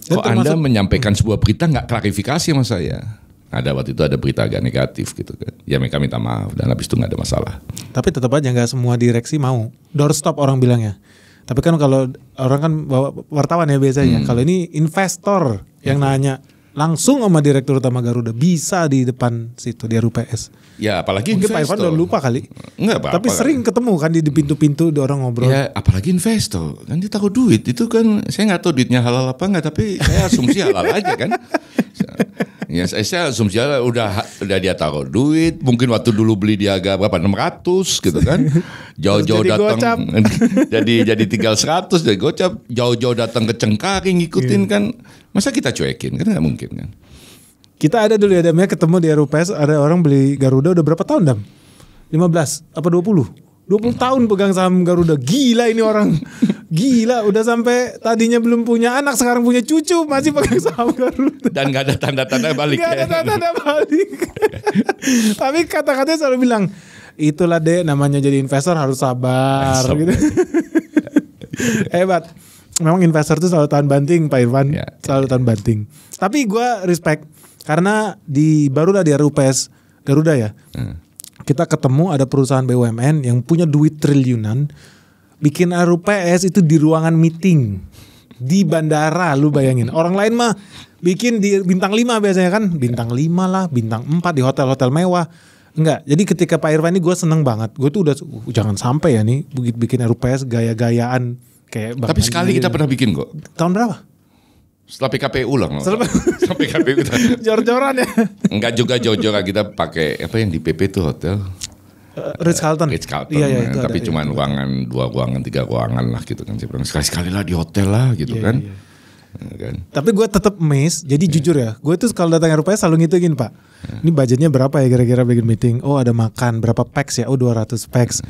[SPEAKER 2] Kok Anda menyampaikan sebuah berita nggak klarifikasi sama saya? Ada waktu itu ada berita agak negatif gitu kan. Ya mereka minta maaf dan habis itu nggak ada masalah.
[SPEAKER 1] Tapi tetap aja nggak semua direksi mau. Doorstop orang bilangnya. Tapi kan kalau orang kan bawa wartawan ya biasanya. Kalau ini investor yang nanya langsung sama direktur utama Garuda, bisa di depan situ di RUPS.
[SPEAKER 2] Ya apalagi
[SPEAKER 1] mungkin
[SPEAKER 2] investor.
[SPEAKER 1] Pak Irfan udah lupa kali.
[SPEAKER 2] Enggak apa-apa.
[SPEAKER 1] Tapi sering ketemu kan di pintu-pintu di orang ngobrol.
[SPEAKER 2] Ya apalagi investor, kan dia taruh duit. Itu kan saya nggak tahu duitnya halal apa enggak, tapi saya asumsi halal aja kan. Ya saya asumsi udah dia taruh duit, mungkin waktu dulu beli di harga berapa 600 gitu kan. Jauh-jauh datang jadi tinggal 100 dari gocap, jauh-jauh datang ke Cengkaring ngikutin kan. Masa kita cuekin? Kan enggak mungkin kan.
[SPEAKER 1] Kita ada dulu ya Dam ya, ketemu di RUPS, ada orang beli Garuda udah berapa tahun Dam? 15 apa 20? 20 tahun pegang saham Garuda. Gila ini orang. Gila, udah sampai tadinya belum punya anak, sekarang punya cucu, masih pegang saham Garuda.
[SPEAKER 2] Dan gak ada tanda-tanda balik.
[SPEAKER 1] Gak ada tanda-tanda balik. Tapi kata-katanya selalu bilang, itulah deh namanya jadi investor, harus sabar gitu. Hebat. Memang investor tuh selalu tahan banting Pak Irfan. Ya, selalu tahan banting. Tapi gue respect, karena barulah di RUPS Garuda ya. Kita ketemu ada perusahaan BUMN yang punya duit triliunan, bikin RUPS itu di ruangan meeting di bandara, lu bayangin. Orang lain mah bikin di bintang 5 biasanya kan, bintang 5 lah, bintang 4 di hotel-hotel mewah. Enggak, jadi ketika Pak Irfan ini gue seneng banget. Gue tuh udah jangan sampai ya nih bikin RUPS gaya-gayaan kayak.
[SPEAKER 2] Tapi sekali kita pernah bikin kok.
[SPEAKER 1] Tahun berapa?
[SPEAKER 2] Setelah PKPU lah. Setelah PKPU.
[SPEAKER 1] Jor-joran ya.
[SPEAKER 2] Enggak juga jor-joran, kita pakai apa yang di PP itu hotel.
[SPEAKER 1] Ritz-Carlton.
[SPEAKER 2] Ritz-Carlton.
[SPEAKER 1] Iya,
[SPEAKER 2] Tapi cuma ruangan 2 ruangan 3 ruangan lah gitu kan. Saya bilang sekali-sekali lah di hotel lah gitu kan. Iya. Kan. Tapi
[SPEAKER 1] gue tetap amazed. Jadi jujur ya, gue tuh kalau datang Eropa selalu ngitungin Pak. Ini budgetnya berapa ya kira-kira bikin meeting? Oh ada makan berapa packs ya? Oh 200 packs.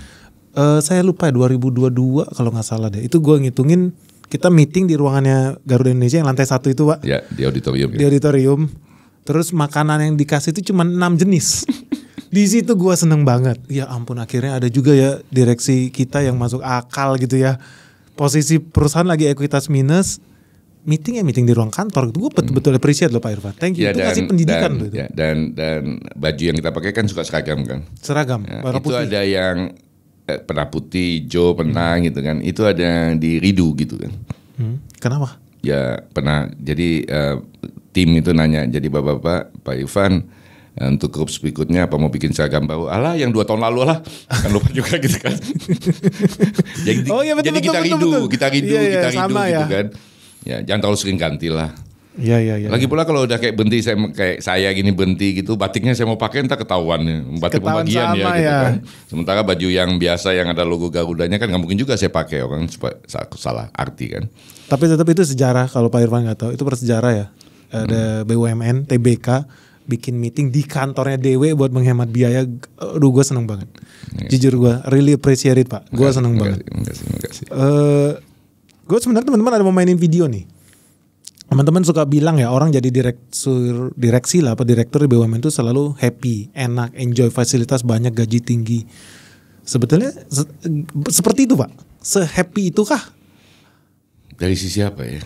[SPEAKER 1] Saya lupa 2022 kalau nggak salah deh. Itu gue ngitungin kita meeting di ruangannya Garuda Indonesia yang lantai 1 itu Pak.
[SPEAKER 2] Ya di auditorium.
[SPEAKER 1] Di auditorium. Terus makanan yang dikasih itu cuma 6 jenis. Di situ gue seneng banget. Ya ampun akhirnya ada juga ya direksi kita yang masuk akal gitu ya. Posisi perusahaan lagi ekuitas minus. Meeting di ruang kantor. Gue betul-betul appreciate loh Pak Irfan. Thank you.
[SPEAKER 2] Ya,
[SPEAKER 1] itu kasih pendidikan loh itu.
[SPEAKER 2] Ya, dan baju yang kita pakai kan suka seragam kan.
[SPEAKER 1] Seragam.
[SPEAKER 2] Ya,
[SPEAKER 1] warna
[SPEAKER 2] itu
[SPEAKER 1] putih.
[SPEAKER 2] ada yang pernah putih, hijau, penang gitu kan. Itu ada di Ridu gitu kan.
[SPEAKER 1] Kenapa?
[SPEAKER 2] Ya pernah. Jadi tim itu nanya. Jadi bapak-bapak Pak Irfan untuk grup berikutnya apa mau bikin seragam baru? Alah yang 2 tahun lalu lah. Kan lupa juga gitu kan. Jadi,
[SPEAKER 1] betul,
[SPEAKER 2] kita ridu
[SPEAKER 1] iya, sama
[SPEAKER 2] gitu
[SPEAKER 1] ya.
[SPEAKER 2] kan. Ya jangan terlalu sering ganti lah.
[SPEAKER 1] Iya.
[SPEAKER 2] Lagi pula kalau udah kayak berhenti kayak saya gini berhenti gitu, batiknya saya mau pakai entar ketahuan ya, batik pembagian ya gitu kan. Sementara baju yang biasa yang ada logo Garudanya kan nggak mungkin juga saya pakai orang supaya salah arti kan.
[SPEAKER 1] Tapi tetap itu sejarah kalau Pak Irfan nggak tahu itu bersejarah ya. Ada BUMN, TBK bikin meeting di kantornya DW buat menghemat biaya. Aduh gue seneng banget. Jujur gue really appreciate it Pak. Gue seneng banget.
[SPEAKER 2] Makasih.
[SPEAKER 1] Gue sebenarnya teman-teman ada mau mainin video nih. Teman-teman suka bilang ya orang jadi direksi lah apa direktur di BUMN itu selalu happy, enak, enjoy fasilitas banyak, gaji tinggi. Sebetulnya seperti itu Pak. Se-happy itu kah?
[SPEAKER 2] Dari sisi apa ya?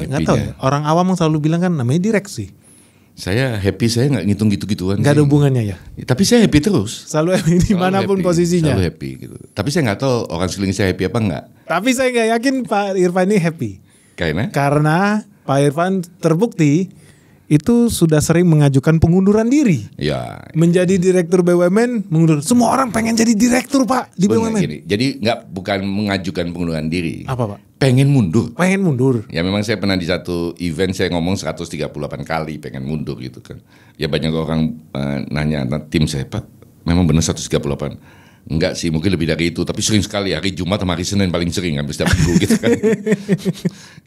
[SPEAKER 1] Nggak tahu ya. Orang awam selalu bilang kan namanya direksi.
[SPEAKER 2] Saya happy, saya nggak ngitung gitu-gituan.
[SPEAKER 1] Nggak ada hubungannya ya.
[SPEAKER 2] Tapi saya happy terus.
[SPEAKER 1] Selalu happy dimanapun posisinya.
[SPEAKER 2] Selalu happy gitu. Tapi saya nggak tahu orang sekeliling saya happy apa nggak.
[SPEAKER 1] Tapi saya nggak yakin Pak Irfan ini happy. Karena Pak Irfan terbukti itu sudah sering mengajukan pengunduran diri.
[SPEAKER 2] Ya.
[SPEAKER 1] Menjadi direktur BUMN, mengundur. Semua orang pengen jadi direktur Pak di BUMN.
[SPEAKER 2] Gini, jadi bukan mengajukan pengunduran diri.
[SPEAKER 1] Apa Pak?
[SPEAKER 2] Pengen mundur.
[SPEAKER 1] Ya
[SPEAKER 2] memang saya pernah di satu event saya ngomong 138 kali pengen mundur gitu kan. Ya banyak orang nanya tim saya Pak, memang benar 138. Enggak sih, mungkin lebih dari itu. Tapi sering sekali hari Jumat sama hari Senin paling sering hampir setiap minggu gitu kan.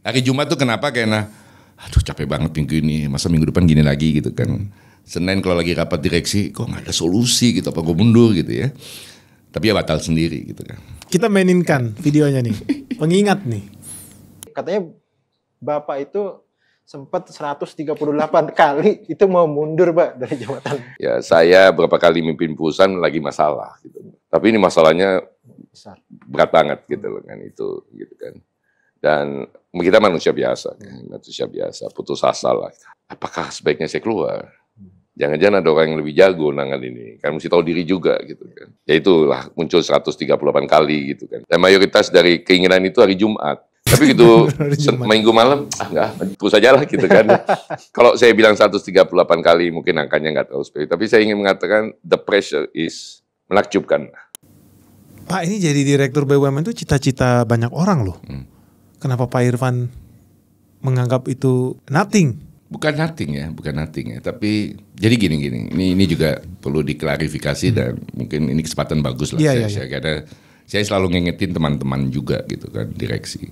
[SPEAKER 2] Hari Jumat tuh kenapa? Karena aduh capek banget minggu ini, masa minggu depan gini lagi gitu kan. Senin kalau lagi rapat direksi, kok nggak ada solusi gitu, apa gue mundur gitu ya. Tapi ya batal sendiri gitu kan.
[SPEAKER 1] Kita maininkan videonya nih, pengingat nih.
[SPEAKER 3] Katanya Bapak itu sempat 138 kali itu mau mundur Pak dari jabatan.
[SPEAKER 2] Ya saya berapa kali mimpin perusahaan lagi masalah gitu. Tapi ini masalahnya
[SPEAKER 3] Besar.
[SPEAKER 2] berat banget gitu loh kan itu gitu kan. Dan kita manusia biasa, putus asa lah. Apakah sebaiknya saya keluar? Jangan-jangan ada orang yang lebih jago nangan ini. Kan mesti tahu diri juga gitu kan. Ya itulah muncul 138 kali gitu kan. Dan mayoritas dari keinginan itu hari Jumat. Tapi gitu minggu malam, enggak, terus aja lah gitu kan. Kalau saya bilang 138 kali mungkin angkanya enggak terlalu spesifik. Tapi saya ingin mengatakan the pressure is menakjubkan.
[SPEAKER 1] Pak ini jadi direktur BUMN itu cita-cita banyak orang loh. Kenapa Pak Irfan menganggap itu nothing?
[SPEAKER 2] Bukan nothing ya. Tapi jadi gini. Ini juga perlu diklarifikasi dan mungkin ini kesempatan bagus lah. Karena saya selalu ngingetin teman-teman juga gitu kan direksi.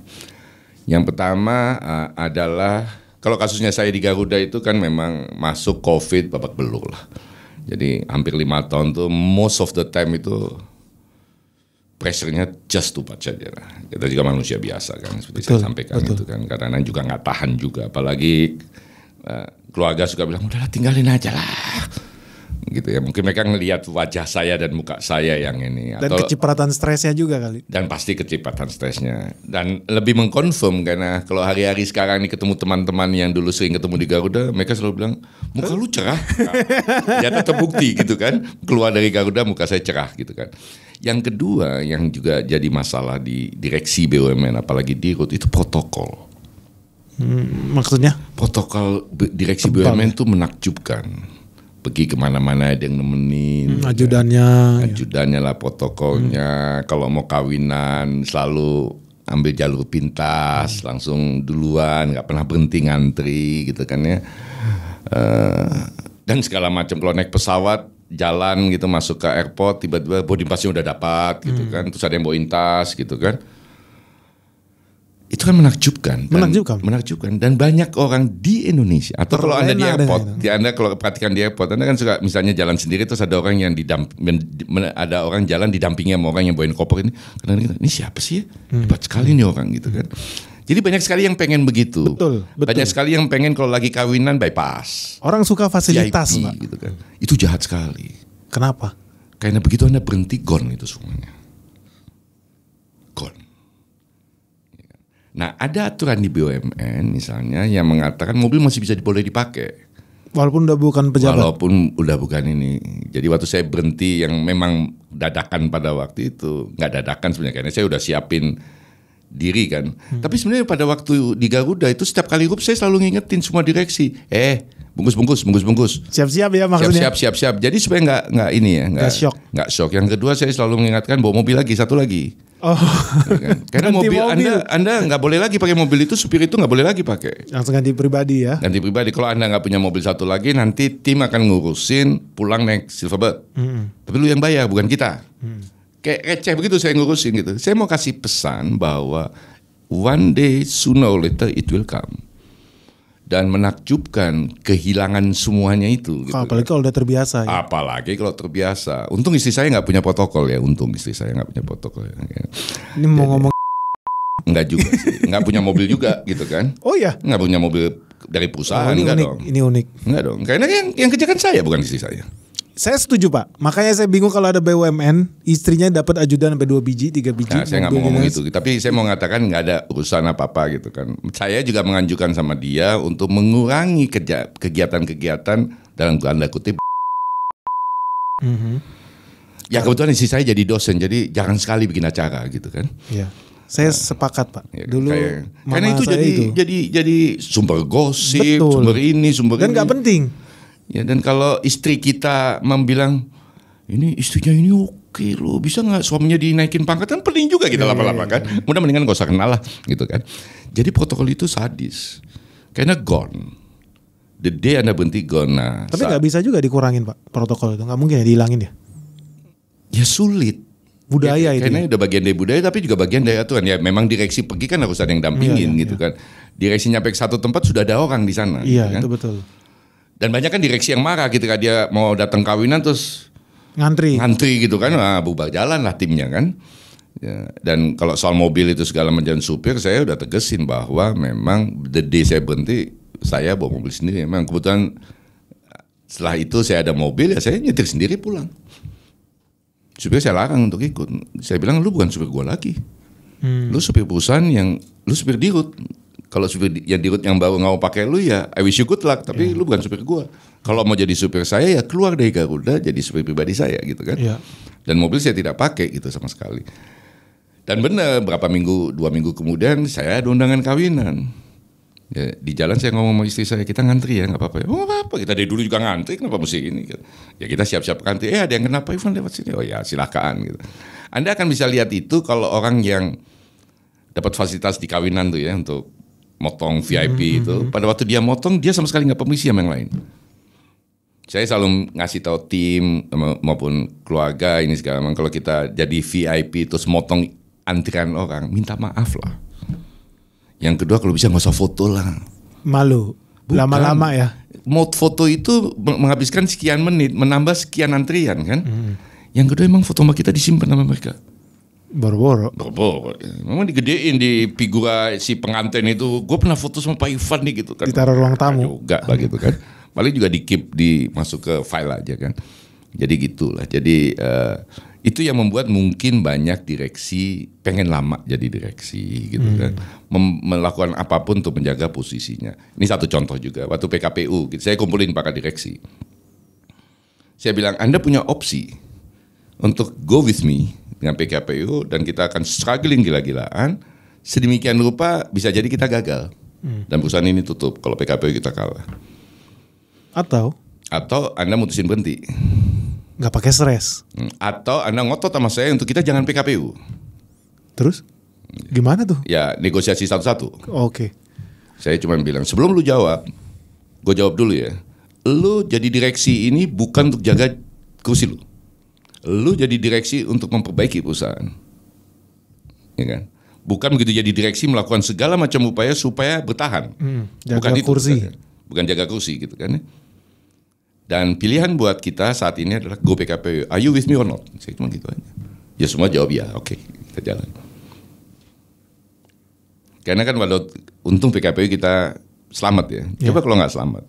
[SPEAKER 2] Yang pertama adalah kalau kasusnya saya di Garuda itu kan memang masuk COVID babak belur lah. Jadi hampir 5 tahun tuh most of the time itu pressure-nya just too much aja lah. Kita juga manusia biasa kan seperti saya sampaikan itu kan. Kadang-kadang juga nggak tahan juga. Apalagi keluarga suka bilang udahlah tinggalin aja lah. Gitu ya, mungkin mereka ngelihat wajah saya dan muka saya yang ini
[SPEAKER 1] dan kecipratan stresnya juga kali.
[SPEAKER 2] Dan pasti kecipratan stresnya dan lebih mengkonfirm karena kalau hari-hari sekarang nih ketemu teman-teman yang dulu sering ketemu di Garuda, mereka selalu bilang muka lu cerah. Ya terbukti gitu kan, keluar dari Garuda muka saya cerah gitu kan. Yang kedua yang juga jadi masalah di direksi BUMN apalagi di Dirut itu protokol.
[SPEAKER 1] Maksudnya?
[SPEAKER 2] Protokol direksi BUMN itu menakjubkan. Pergi kemana-mana ada yang nemenin.
[SPEAKER 1] Ajudannya
[SPEAKER 2] lah protokolnya. Kalau mau kawinan selalu ambil jalur pintas, langsung duluan, nggak pernah berhenti ngantri gitu kan ya. Dan segala macam, kalau naik pesawat jalan gitu masuk ke airport tiba-tiba boarding passnya udah dapat gitu kan, terus ada yang bawain tas gitu kan. Itu kan menakjubkan dan banyak orang di Indonesia atau kalau Anda di airport, Anda kalau perhatikan di airport, Anda kan suka misalnya jalan sendiri terus ada orang yang ada orang jalan didampingi sama orang yang bawain koper ini. Kadang-kadang ini siapa sih? Hebat sekali nih orang gitu kan. Jadi banyak sekali yang pengen begitu.
[SPEAKER 1] Betul.
[SPEAKER 2] Banyak sekali yang pengen kalau lagi kawinan bypass.
[SPEAKER 1] Orang suka fasilitas,
[SPEAKER 2] VIP,
[SPEAKER 1] Pak.
[SPEAKER 2] gitu kan. Itu jahat sekali.
[SPEAKER 1] Kenapa?
[SPEAKER 2] Karena begitu Anda berhenti gone itu semuanya. Gone. Nah, ada aturan di BUMN misalnya yang mengatakan mobil masih bisa boleh dipakai.
[SPEAKER 1] Walaupun udah bukan pejabat.
[SPEAKER 2] Walaupun udah bukan ini. Jadi waktu saya berhenti yang memang dadakan pada waktu itu, nggak dadakan sebenarnya karena saya udah siapin diri kan. Tapi sebenarnya pada waktu di Garuda itu setiap kali saya selalu ngingetin semua direksi, bungkus.
[SPEAKER 1] Siap-siap ya maksudnya.
[SPEAKER 2] Siap. Jadi supaya nggak ini ya, nggak shock. Yang kedua saya selalu mengingatkan bawa mobil lagi satu lagi.
[SPEAKER 1] Oh.
[SPEAKER 2] Ya kan? Karena mobil Anda nggak boleh lagi pakai mobil itu, supir itu nggak boleh lagi pakai.
[SPEAKER 1] Langsung ganti pribadi ya.
[SPEAKER 2] Ganti pribadi. Kalau Anda nggak punya mobil satu lagi, nanti tim akan ngurusin pulang naik Silverbird. Tapi lu yang bayar, bukan kita. Kayak receh begitu saya ngurusin gitu. Saya mau kasih pesan bahwa one day sooner or later it will come. Dan menakjubkan kehilangan semuanya itu. Gitu.
[SPEAKER 1] Apalagi kalau udah terbiasa. Ya?
[SPEAKER 2] Apalagi kalau terbiasa. Untung istri saya nggak punya protokol ya.
[SPEAKER 1] Ini mau ngomong.
[SPEAKER 2] Nggak juga sih. Nggak punya mobil juga gitu kan.
[SPEAKER 1] Oh ya.
[SPEAKER 2] Nggak punya mobil dari perusahaan.
[SPEAKER 1] Ini
[SPEAKER 2] nggak
[SPEAKER 1] unik.
[SPEAKER 2] dong.
[SPEAKER 1] Ini unik.
[SPEAKER 2] Nggak dong. Karena yang kerja kan saya bukan istri saya.
[SPEAKER 1] Saya setuju Pak. Makanya saya bingung kalau ada BUMN istrinya dapat ajudan sampai 2 biji, 3 biji.
[SPEAKER 2] Nah, saya nggak mau ngomong itu. Tapi saya mau mengatakan nggak ada urusan apa-apa gitu kan. Saya juga menganjurkan sama dia untuk mengurangi kegiatan-kegiatan dalam tanda kutip. Ya kebetulan istri saya jadi dosen, jadi jarang sekali bikin acara gitu kan.
[SPEAKER 1] Iya. Saya sepakat Pak.
[SPEAKER 2] Ya,
[SPEAKER 1] Dulu
[SPEAKER 2] karena itu jadi sumber gosip,
[SPEAKER 1] betul.
[SPEAKER 2] Sumber ini. Dan
[SPEAKER 1] nggak penting.
[SPEAKER 2] Ya, dan kalau istri kita bilang ini istrinya ini oke loh, bisa nggak suaminya dinaikin pangkat, kan pening juga kita lama-lama kan. Mudah mendingan gak usah kenal lah gitu kan. Jadi protokol itu sadis. Karena gone. The day Anda berhenti gone. Nah,
[SPEAKER 1] tapi nggak bisa juga dikurangin Pak protokol itu, nggak mungkin ya dihilangin ya.
[SPEAKER 2] Ya sulit.
[SPEAKER 1] Budaya itu.
[SPEAKER 2] Karena udah bagian dari budaya tapi juga bagian dari aturan. Ya memang direksi pergi kan harus ada yang dampingin gitu kan. Direksi nyampe ke satu tempat sudah ada orang di sana.
[SPEAKER 1] Iya,
[SPEAKER 2] gitu kan?
[SPEAKER 1] itu betul.
[SPEAKER 2] Dan banyak kan direksi yang marah ketika dia mau datang kawinan terus ngantri gitu kan, bubar jalan lah timnya kan. Ya, dan kalau soal mobil itu segala macam supir, saya udah tegesin bahwa memang the day saya berhenti, saya bawa mobil sendiri. Memang kebetulan setelah itu saya ada mobil, ya saya nyetir sendiri pulang. Supir saya larang untuk ikut. Saya bilang, lu bukan supir gua lagi. Lu supir perusahaan lu supir dirut. Kalau supir yang dirut yang baru nggak mau pakai lu ya I wish you good luck, tapi lu bukan supir gua. Kalau mau jadi supir saya ya keluar dari Garuda jadi supir pribadi saya gitu kan. Dan mobil saya tidak pakai gitu sama sekali. Dan benar 2 minggu kemudian saya ada undangan kawinan. Ya, di jalan saya ngomong sama istri saya, kita ngantri ya nggak apa-apa. Oh nggak apa, kita dari dulu juga ngantri, kenapa mesti ini? Ya kita siap-siap ngantri. Ada yang kenapa Ivan lewat sini? Oh ya silakan gitu. Anda akan bisa lihat itu kalau orang yang dapat fasilitas di kawinan tuh ya untuk motong VIP itu, pada waktu dia motong dia sama sekali nggak permisi sama yang lain. Saya selalu ngasih tahu tim maupun keluarga ini segala macam, kalau kita jadi VIP terus motong antrian orang, minta maaf lah. Yang kedua kalau bisa nggak usah foto lah.
[SPEAKER 1] Malu. Lama-lama ya.
[SPEAKER 2] Mode foto itu menghabiskan sekian menit, menambah sekian antrian kan. Yang kedua emang foto sama kita disimpan sama mereka.
[SPEAKER 1] Boro-boro.
[SPEAKER 2] Memang digedein di figura si pengantin itu. Gue pernah foto sama Pak Ivan nih gitu kan.
[SPEAKER 1] Ditaruh ruang tamu.
[SPEAKER 2] Juga begitu kan. Paling juga di keep masuk ke file aja kan. Jadi gitulah. Jadi itu yang membuat mungkin banyak direksi pengen lama jadi direksi gitu kan. Melakukan apapun untuk menjaga posisinya. Ini satu contoh juga. Waktu PKPU gitu, saya kumpulin para direksi. Saya bilang Anda punya opsi untuk go with me dengan PKPU dan kita akan struggling gila-gilaan. Sedemikian rupa bisa jadi kita gagal dan perusahaan ini tutup kalau PKPU kita kalah. Atau Anda mutusin berhenti.
[SPEAKER 1] Nggak pakai stres.
[SPEAKER 2] Atau Anda ngotot sama saya untuk kita jangan PKPU.
[SPEAKER 1] Terus? Gimana tuh?
[SPEAKER 2] Ya negosiasi satu-satu.
[SPEAKER 1] Oke.
[SPEAKER 2] Saya cuma bilang sebelum lu jawab, gue jawab dulu ya. Lu jadi direksi ini bukan untuk jaga kursi lu. Lu jadi direksi untuk memperbaiki perusahaan. Ya kan? Bukan begitu jadi direksi melakukan segala macam upaya supaya bertahan.
[SPEAKER 1] Jaga
[SPEAKER 2] Bukan itu.
[SPEAKER 1] kursi.
[SPEAKER 2] Bukan jaga kursi gitu kan. Dan pilihan buat kita saat ini adalah go PKPU. Are you with me or not? Saya cuma gitu aja. Ya semua jawab ya. Oke, kita jalan. Karena kan walau untung PKPU kita selamat ya. Coba kalau nggak selamat.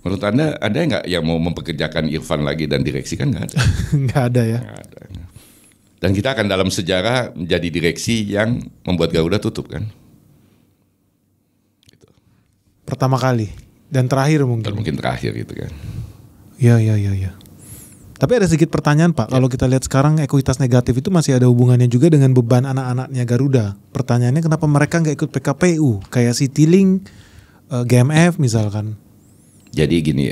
[SPEAKER 2] Menurut Anda ada nggak yang mau mempekerjakan Irfan lagi dan direksi? Kan nggak ada.
[SPEAKER 1] Nggak ada ya.
[SPEAKER 2] Nggak ada. Dan kita akan dalam sejarah menjadi direksi yang membuat Garuda tutup kan. Gitu.
[SPEAKER 1] Pertama kali dan terakhir mungkin.
[SPEAKER 2] Dan mungkin terakhir gitu kan.
[SPEAKER 1] Ya. Tapi ada sedikit pertanyaan Pak. Kalau kita lihat sekarang ekuitas negatif itu masih ada hubungannya juga dengan beban anak-anaknya Garuda. Pertanyaannya kenapa mereka nggak ikut PKPU? Kayak Citylink, GMF misalkan.
[SPEAKER 2] Jadi gini,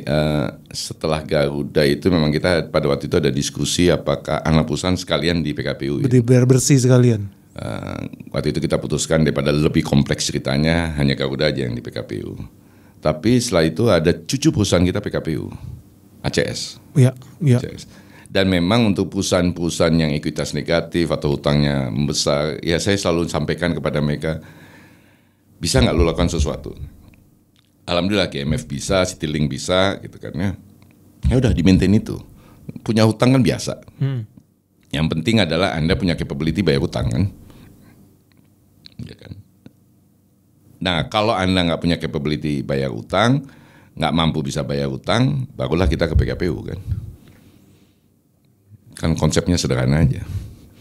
[SPEAKER 2] setelah Garuda itu memang kita pada waktu itu ada diskusi apakah anak perusahaan sekalian di PKPU.
[SPEAKER 1] Biar bersih sekalian.
[SPEAKER 2] Waktu itu kita putuskan daripada lebih kompleks ceritanya hanya Garuda aja yang di PKPU. Tapi setelah itu ada cucu perusahaan kita PKPU, ACS.
[SPEAKER 1] Iya.
[SPEAKER 2] ACS. Dan memang untuk perusahaan-perusahaan yang ekuitas negatif atau hutangnya membesar, ya saya selalu sampaikan kepada mereka, bisa nggak lu lakukan sesuatu? Alhamdulillah GMF bisa, Citylink bisa gitu kan ya. Ya udah di-maintain itu. Punya hutang kan biasa. Yang penting adalah Anda punya capability bayar hutang kan. Ya kan. Nah, kalau Anda nggak punya capability bayar hutang, nggak mampu bisa bayar hutang, barulah kita ke PKPU kan. Kan konsepnya sederhana aja.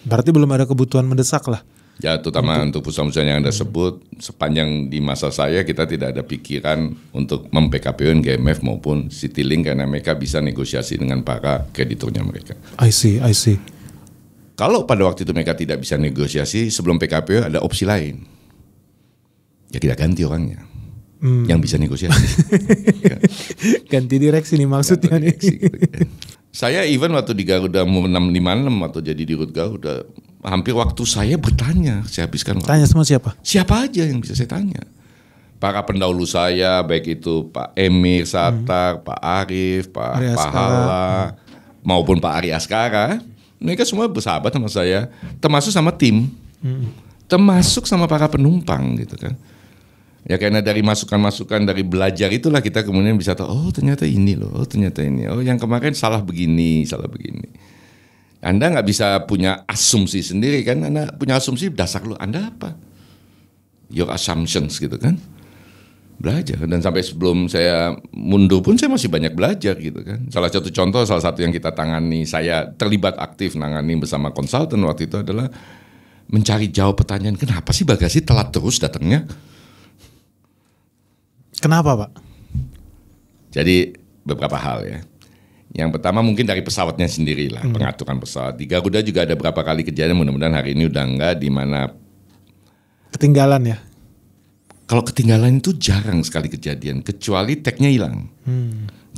[SPEAKER 1] Berarti belum ada kebutuhan mendesak lah.
[SPEAKER 2] Ya, terutama untuk perusahaan-perusahaan yang Anda sebut, sepanjang di masa saya kita tidak ada pikiran untuk mem-PKPU-in GMF maupun Citylink karena mereka bisa negosiasi dengan para krediturnya mereka.
[SPEAKER 1] I see.
[SPEAKER 2] Kalau pada waktu itu mereka tidak bisa negosiasi, sebelum PKPU ada opsi lain. Ya kita ganti orangnya. Yang bisa negosiasi.
[SPEAKER 1] Ganti direksi nih maksudnya nih.
[SPEAKER 2] Gitu kan. Saya even waktu di Garuda 656 atau jadi di Rut Garuda, hampir waktu saya bertanya, saya habiskan waktu.
[SPEAKER 1] Tanya sama siapa?
[SPEAKER 2] Siapa aja yang bisa saya tanya. Para pendahulu saya, baik itu Pak Emir Satar, Pak Arif, Pak Pahala, maupun Pak Ari Askara, mereka semua bersahabat sama saya, termasuk sama tim, termasuk sama para penumpang gitu kan. Ya karena dari masukan-masukan, dari belajar itulah kita kemudian bisa tahu, oh ternyata ini loh, oh ternyata ini, oh yang kemarin salah begini. Anda nggak bisa punya asumsi sendiri kan, Anda punya asumsi dasar lu, Anda apa? Your assumptions gitu kan. Belajar, dan sampai sebelum saya mundur pun saya masih banyak belajar gitu kan. Salah satu yang kita tangani, saya terlibat aktif nangani bersama konsultan waktu itu adalah mencari jawab pertanyaan, kenapa sih bagasi telat terus datangnya?
[SPEAKER 1] Kenapa Pak?
[SPEAKER 2] Jadi beberapa hal ya. Yang pertama mungkin dari pesawatnya sendiri lah, pengaturan pesawat. Di Garuda juga ada beberapa kali kejadian, mudah-mudahan hari ini udah enggak, di mana
[SPEAKER 1] ketinggalan ya?
[SPEAKER 2] Kalau ketinggalan itu jarang sekali kejadian, kecuali tagnya hilang.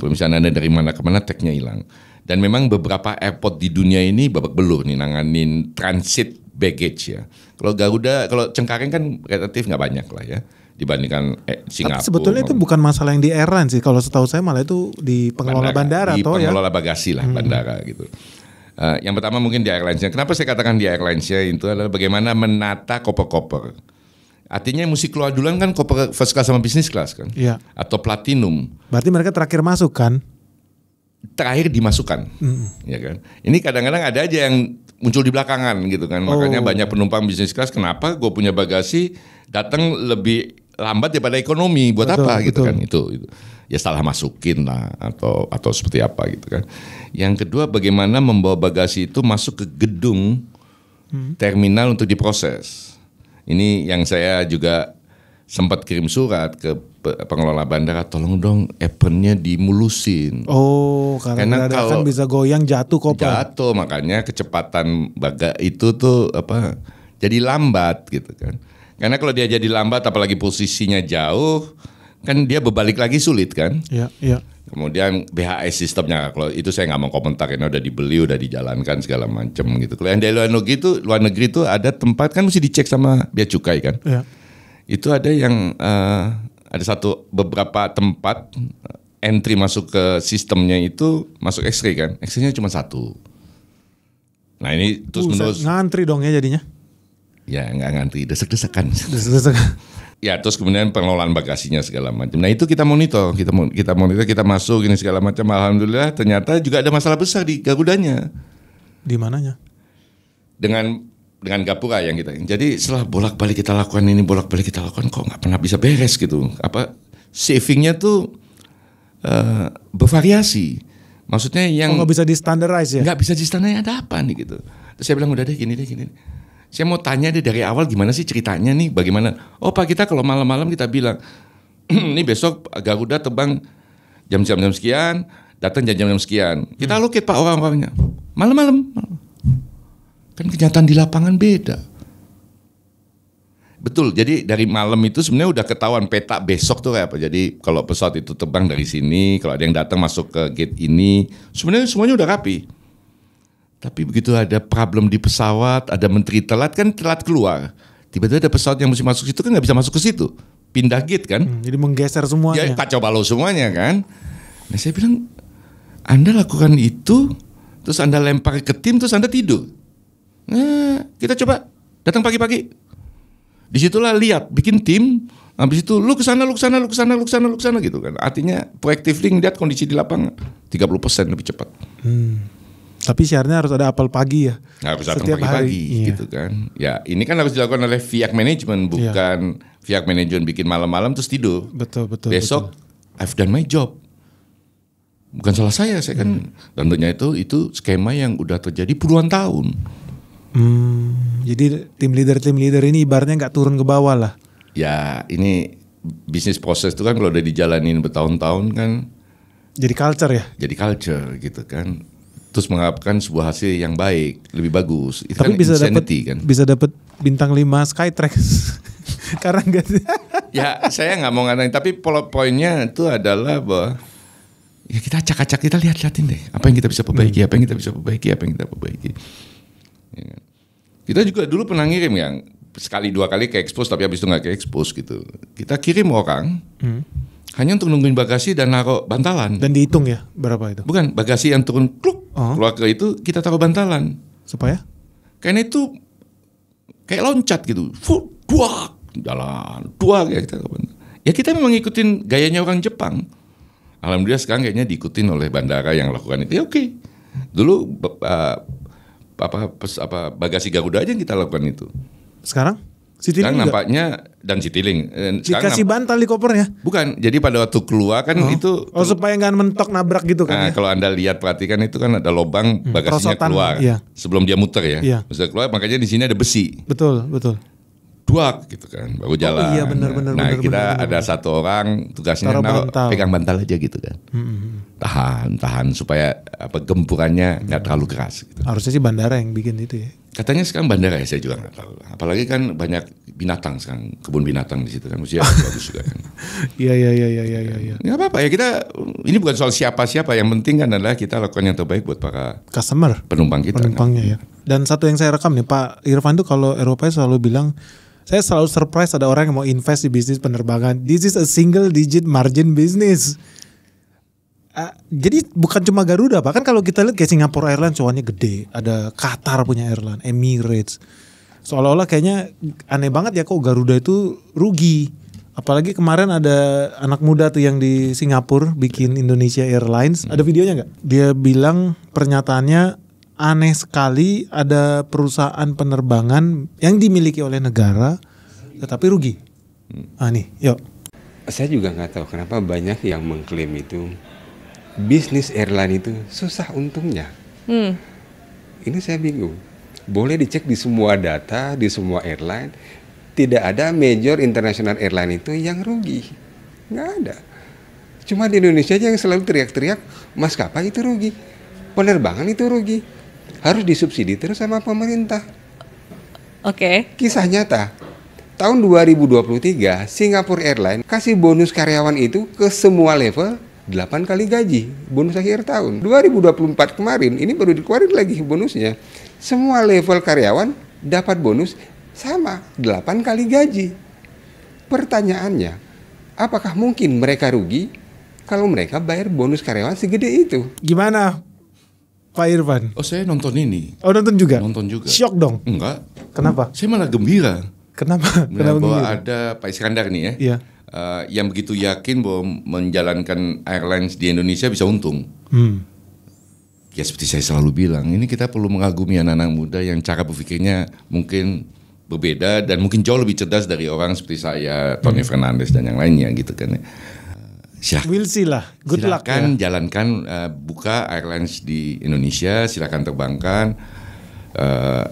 [SPEAKER 2] Kalau misalnya Anda dari mana ke mana tagnya hilang. Dan memang beberapa airport di dunia ini babak belur nih nanganin transit baggage ya. Kalau Garuda, kalau Cengkareng kan relatif nggak banyak lah ya. Dibandingkan Singapura.
[SPEAKER 1] Tapi sebetulnya itu bukan masalah yang di airline sih. Kalau setahu saya malah itu di pengelola bandara
[SPEAKER 2] di
[SPEAKER 1] atau ya.
[SPEAKER 2] Pengelola bagasi lah bandara gitu. Yang pertama mungkin di airlines-nya. Kenapa saya katakan di airlines-nya itu adalah bagaimana menata koper-koper. Artinya mesti keluar duluan kan koper first class sama business class kan.
[SPEAKER 1] Iya.
[SPEAKER 2] Atau platinum.
[SPEAKER 1] Berarti mereka terakhir masuk kan?
[SPEAKER 2] Terakhir dimasukkan. Ya kan. Ini kadang-kadang ada aja yang muncul di belakangan gitu kan. Makanya banyak penumpang business class, kenapa gue punya bagasi datang lebih lambat daripada ekonomi, buat apa gitu kan, itu ya salah masukin lah atau seperti apa gitu kan. Yang kedua, bagaimana membawa bagasi itu masuk ke gedung terminal untuk diproses. Ini yang saya juga sempat kirim surat ke pengelola bandara, tolong dong apronnya dimulusin.
[SPEAKER 1] Oh, karena kalau kan bisa goyang jatuh koper.
[SPEAKER 2] Jatuh, makanya kecepatan itu tuh jadi lambat gitu kan. Karena kalau dia jadi lambat, apalagi posisinya jauh, kan dia berbalik lagi sulit kan?
[SPEAKER 1] Iya.
[SPEAKER 2] Kemudian BHS sistemnya, kalau itu saya nggak mau komentar karena udah dibeli, udah dijalankan segala macam gitu. Kalau yang dari luar negeri itu ada tempat kan mesti dicek sama bea cukai kan.
[SPEAKER 1] Ya.
[SPEAKER 2] Itu ada yang ada beberapa tempat entry masuk ke sistemnya itu masuk X-ray kan. X-ray-nya cuma satu. Nah ini terus menerus
[SPEAKER 1] ngantri dong ya jadinya.
[SPEAKER 2] ya nggak ngantri, desek-desekan.
[SPEAKER 1] Desek-desekan.
[SPEAKER 2] Ya terus kemudian pengelolaan bagasinya segala macam. Nah itu kita monitor, kita masuk ini segala macam. Alhamdulillah ternyata juga ada masalah besar di Garudanya.
[SPEAKER 1] Di mananya?
[SPEAKER 2] Dengan Gapura yang kita. Jadi setelah bolak-balik kita lakukan ini, bolak-balik kita lakukan, kok nggak pernah bisa beres gitu. Apa savingnya tuh bervariasi. Maksudnya yang
[SPEAKER 1] nggak bisa di standarize ya?
[SPEAKER 2] Nggak bisa di standarize, ada apa nih gitu. Terus saya bilang udah deh gini. Saya mau tanya deh dari awal gimana sih ceritanya nih, bagaimana? Oh Pak, kita kalau malam-malam kita bilang, ini besok Garuda terbang jam-jam sekian, datang jam-jam sekian. Kita allocate Pak orang-orangnya. Malam-malam. Kan kenyataan di lapangan beda. Betul, jadi dari malam itu sebenarnya udah ketahuan peta besok tuh kayak apa. Jadi kalau pesawat itu terbang dari sini, kalau ada yang datang masuk ke gate ini, sebenarnya semuanya udah rapi. Tapi begitu ada problem di pesawat, ada menteri telat keluar. Tiba-tiba ada pesawat yang mesti masuk situ kan nggak bisa masuk ke situ, pindah gate kan.
[SPEAKER 1] Jadi menggeser semuanya.
[SPEAKER 2] Ya kacau balau semuanya kan. Nah saya bilang, Anda lakukan itu, terus Anda lempar ke tim, terus Anda tidur. Nah kita coba datang pagi-pagi. Disitulah lihat, bikin tim. Habis itu lu kesana gitu kan. Artinya proactively lihat kondisi di lapangan 30% lebih cepat.
[SPEAKER 1] Tapi syaratnya harus ada apel pagi ya.
[SPEAKER 2] Harus datang
[SPEAKER 1] setiap
[SPEAKER 2] pagi-pagi gitu kan. Ya ini kan harus dilakukan oleh pihak manajemen, bukan pihak manajemen bikin malam-malam terus tidur.
[SPEAKER 1] Betul.
[SPEAKER 2] Besok I've done my job. Bukan salah saya kan tentunya itu skema yang udah terjadi puluhan tahun.
[SPEAKER 1] Jadi tim leader ini ibaratnya nggak turun ke bawah lah.
[SPEAKER 2] Ya ini bisnis proses itu kan kalau udah dijalanin bertahun-tahun kan.
[SPEAKER 1] Jadi culture ya.
[SPEAKER 2] Jadi culture gitu kan. Terus mengharapkan sebuah hasil yang baik, lebih bagus. Itu
[SPEAKER 1] tapi
[SPEAKER 2] kan
[SPEAKER 1] bisa dapat bintang 5 Skytrax. Karena enggak.
[SPEAKER 2] Ya, saya nggak mau ngatain, tapi poinnya itu adalah bahwa ya kita acak-acak, kita lihat-lihatin deh apa yang kita bisa perbaiki, apa yang kita perbaiki. Ya. Kita juga dulu pernah ngirim yang sekali dua kali ke expose tapi habis itu nggak ke expose gitu. Kita kirim orang. Hanya untuk nungguin bagasi dan naruh bantalan.
[SPEAKER 1] Dan dihitung ya berapa itu?
[SPEAKER 2] Bukan, bagasi yang turun keluar ke itu kita taruh bantalan.
[SPEAKER 1] Supaya?
[SPEAKER 2] Karena itu kayak loncat gitu. Jalan, ya kita. Ya kita memang ngikutin gayanya orang Jepang. Alhamdulillah sekarang kayaknya diikutin oleh bandara yang lakukan itu. Ya oke. Dulu bagasi Garuda aja yang kita lakukan itu.
[SPEAKER 1] Sekarang? Citylink
[SPEAKER 2] sekarang nampaknya dan Citylink.
[SPEAKER 1] Dikasih bantal di kopernya?
[SPEAKER 2] Bukan, jadi pada waktu keluar kan itu.
[SPEAKER 1] Oh supaya nggak mentok nabrak gitu kan?
[SPEAKER 2] Nah ya? Kalau Anda lihat perhatikan itu kan ada lubang bagasinya keluar sebelum dia muter ya.
[SPEAKER 1] Iya.
[SPEAKER 2] Bisa keluar makanya di sini ada besi.
[SPEAKER 1] Betul.
[SPEAKER 2] Duak gitu kan, baru jalan.
[SPEAKER 1] Oh iya benar.
[SPEAKER 2] Nah kita ada satu orang tugasnya pegang bantal aja gitu kan. Tahan supaya gempurannya nggak terlalu keras. Gitu.
[SPEAKER 1] Harusnya sih bandara yang bikin itu ya.
[SPEAKER 2] Katanya sekarang bandara ya, saya juga nggak tahu. Apalagi kan banyak binatang sekarang, kebun binatang di situ kan, mesti bagus juga kan.
[SPEAKER 1] Iya.
[SPEAKER 2] Nggak apa-apa ya, kita ini bukan soal siapa-siapa, yang penting kan adalah kita lakukan yang terbaik buat para
[SPEAKER 1] customer,
[SPEAKER 2] penumpangnya
[SPEAKER 1] kan? Ya. Dan satu yang saya rekam nih Pak Irfan tuh kalau Eropa selalu bilang, saya selalu surprise ada orang yang mau invest di bisnis penerbangan. This is a single digit margin business. Jadi bukan cuma Garuda Pak, kan kalau kita lihat kayak Singapore Airlines cuannya gede, ada Qatar punya airline, Emirates. Seolah-olah kayaknya aneh banget ya kok Garuda itu rugi. Apalagi kemarin ada anak muda tuh yang di Singapura bikin Indonesia Airlines, ada videonya nggak? Dia bilang pernyataannya aneh sekali, ada perusahaan penerbangan yang dimiliki oleh negara tetapi rugi. Nih, yuk.
[SPEAKER 4] Saya juga nggak tahu kenapa banyak yang mengklaim itu bisnis airline itu susah untungnya. Ini saya bingung. Boleh dicek di semua data, di semua airline, tidak ada major international airline itu yang rugi. Nggak ada. Cuma di Indonesia aja yang selalu teriak-teriak, maskapai itu rugi, penerbangan itu rugi, harus disubsidi terus sama pemerintah.
[SPEAKER 5] Oke.
[SPEAKER 4] Kisah nyata. Tahun 2023, Singapore Airlines kasih bonus karyawan itu ke semua level 8 kali gaji, bonus akhir tahun. 2024 kemarin, ini baru dikeluarin lagi bonusnya. Semua level karyawan dapat bonus sama, 8 kali gaji. Pertanyaannya, apakah mungkin mereka rugi kalau mereka bayar bonus karyawan segede itu?
[SPEAKER 1] Gimana Pak Irfan?
[SPEAKER 2] Oh, saya nonton ini.
[SPEAKER 1] Oh, nonton juga?
[SPEAKER 2] Nonton juga.
[SPEAKER 1] Shock dong?
[SPEAKER 2] Enggak.
[SPEAKER 1] Kenapa?
[SPEAKER 2] Saya malah gembira.
[SPEAKER 1] Kenapa? Kenapa
[SPEAKER 2] Bahwa
[SPEAKER 1] gembira?
[SPEAKER 2] ada Pak Iskandar nih ya.
[SPEAKER 1] Iya.
[SPEAKER 2] Yang begitu yakin bahwa menjalankan airlines di Indonesia bisa untung. Ya seperti saya selalu bilang, ini kita perlu mengagumi anak-anak muda yang cara berpikirnya mungkin berbeda dan mungkin jauh lebih cerdas dari orang seperti saya, Tony Fernandes dan yang lainnya gitu kan. Silakan,
[SPEAKER 1] We'll see lah. Good luck
[SPEAKER 2] silakan
[SPEAKER 1] ya.
[SPEAKER 2] jalankan, buka airlines di Indonesia, silakan terbangkan.